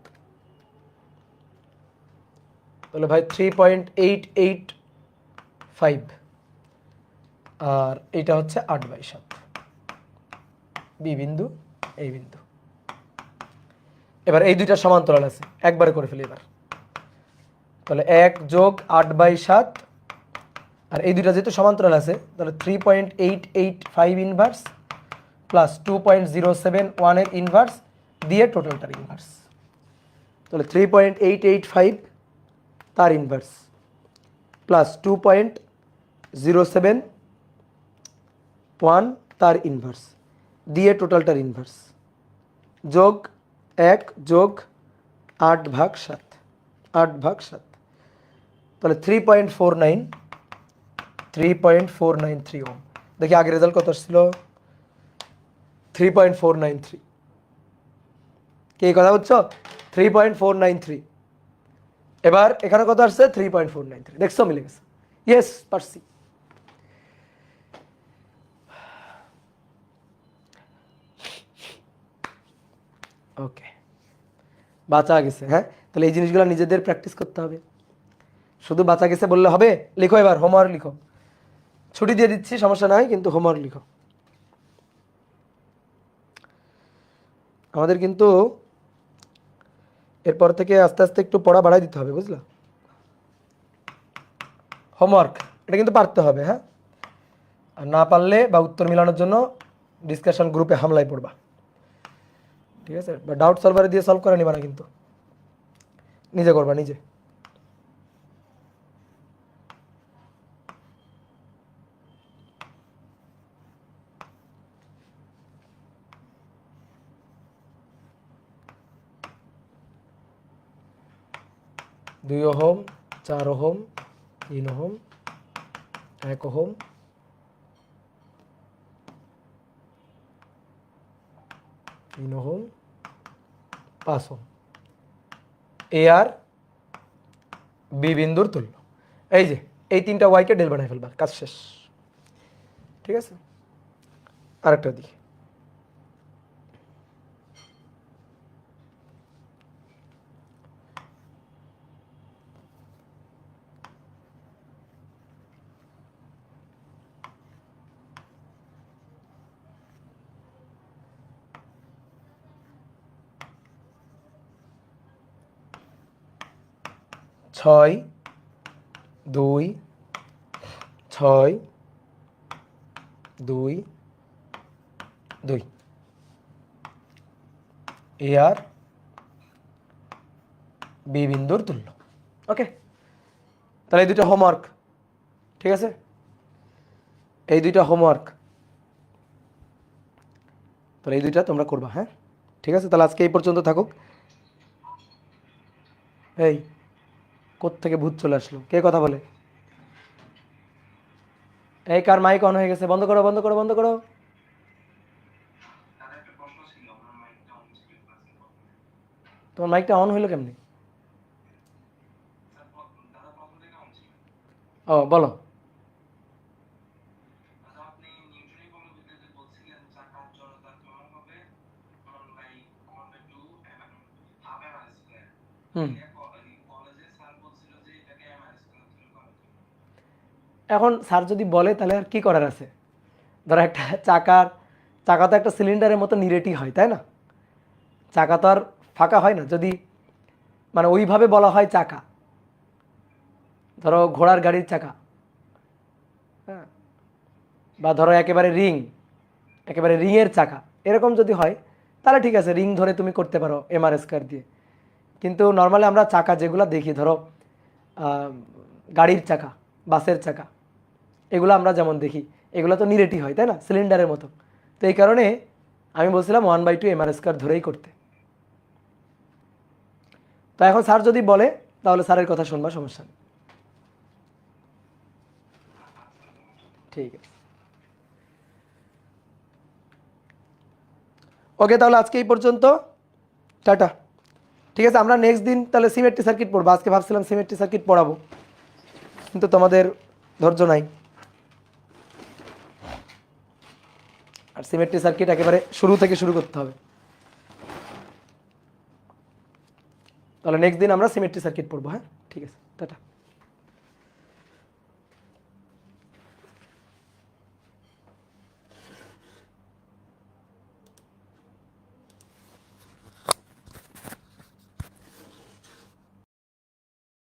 তাহলে ভাই 3.885। আর এইটা হচ্ছে 8/7, বি বিন্দু, এই বিন্দু। এবার এই 2টা সমান্তরাল আছে, একবারে করে ফেলি এবার। তাহলে 1 যোগ 8/7, আর এই 2টা যেহেতু সমান্তরাল আছে, তাহলে 3.885 ইনভার্স প্লাস 2.071 এর ইনভার্স দিয়ে টোটালটার ইনভার্স। তাহলে 3.885 তার ইনভার্স প্লাস 2.071 তার ইনভার্স দিয়ে টোটালটার ইনভার্স যোগ 1 যোগ 8/7, 8/7, তাহলে 3.493 ওহম। দেখি আগের রেজাল্ট কত আসছিল, 3.493। কি কথা বুঝছো? 3.493। এবার এখানে কত আসছে? 3.493। দেখছো মিলে গেছে? ইয়েস, পারছি। ওকে, বাঁচা গেছে। হ্যাঁ, তাহলে এই জিনিসগুলো নিজেদের প্র্যাকটিস করতে হবে। শুধু বাঁচা গেছে বললে হবে? লিখো, এবার হোমওয়ার্ক লিখো। ছুটি দিয়ে দিচ্ছি, সমস্যা নাই, কিন্তু হোমওয়ার্ক লিখো। আমাদের কিন্তু এরপর থেকে আস্তে আস্তে একটু পড়া বাড়াই দিতে হবে, বুঝলা? হোমওয়ার্ক এটা কিন্তু পারতে হবে, হ্যাঁ। আর না পারলে বা উত্তর মিলানোর জন্য ডিসকাশন গ্রুপে হামলায় পড়বা, ঠিক আছে? বা ডাউট সলভারে দিয়ে সলভ করে নিবা না, কিন্তু নিজে করবা, নিজে। দুই ohm, 4 ohm, 3 ohm, 1 ohm, 3 ohm, 5 ohm. A আর বি বিন্দুর তুল্য। এই যে এই 3টা ওয়াইকে ডেল বানাই ফেলবা, কাজ শেষ, ঠিক আছে? আরেকটা দিই। ছয় দুই ছয় দুই দুই, এ আর বি বিন্দুর তুল্য। ওকে, তাহলে এই দুটো হোমওয়ার্ক, ঠিক আছে, এই দুইটা হোমওয়ার্ক, তাহলে এই দুইটা তোমরা করবা। হ্যাঁ, ঠিক আছে, তাহলে আজকে এই পর্যন্ত থাকুক। এই কোত্থেকে ভূত চলে আসলো, কে কথা বলে? এই কার মাইক অন হয়ে গেছে? বন্ধ করো, বন্ধ করো, বন্ধ করো। তোমার মাইকটা অন হইলো কেমনি? ও বলো। হুম, এখন স্যার যদি বলে তাহলে আর কি করার আছে? ধরো একটা চাকা তো একটা সিলিন্ডারের মতো নিরেটি হয়, তাই না? চাকা তো আর ফাঁকা হয় না। যদি মানে ওইভাবে বলা হয় চাকা, ধরো ঘোড়ার গাড়ির চাকা, হ্যাঁ, বা ধরো একেবারে রিংয়ের চাকা, এরকম যদি হয় তাহলে ঠিক আছে, রিং ধরে তুমি করতে পারো এমআর স্কয়ার দিয়ে। কিন্তু নর্মালি আমরা চাকা যেগুলো দেখি, ধরো গাড়ির চাকা, বাসের চাকা, এগুলো আমরা যেমন দেখি, এগুলো তো নিরেটি হয়, তাই না, সিলিন্ডারের মতো। তো এই কারণে আমি বলছিলাম 1/2 এমআর স্কয়ার ধরেই করতে। তো এখন স্যার যদি বলে তাহলে স্যারের কথা শুনবা, সমস্যা নেই। ঠিক আছে, ওকে, তাহলে আজকে এই পর্যন্ত, টাটা। ঠিক আছে, আমরা নেক্সট দিন তাহলে সিমেট্রি সার্কিট পড়বো। আজকে ভাবছিলাম সিমেট্রি সার্কিট পড়াবো, কিন্তু তোমাদের ধৈর্য নাই। আর সিমেট্রি সার্কিট একেবারে শুরু থেকে শুরু করতে হবে। তাহলে নেক্সট দিন আমরা সিমেট্রি সার্কিট পড়বো। হ্যাঁ, ঠিক আছে, টাটা।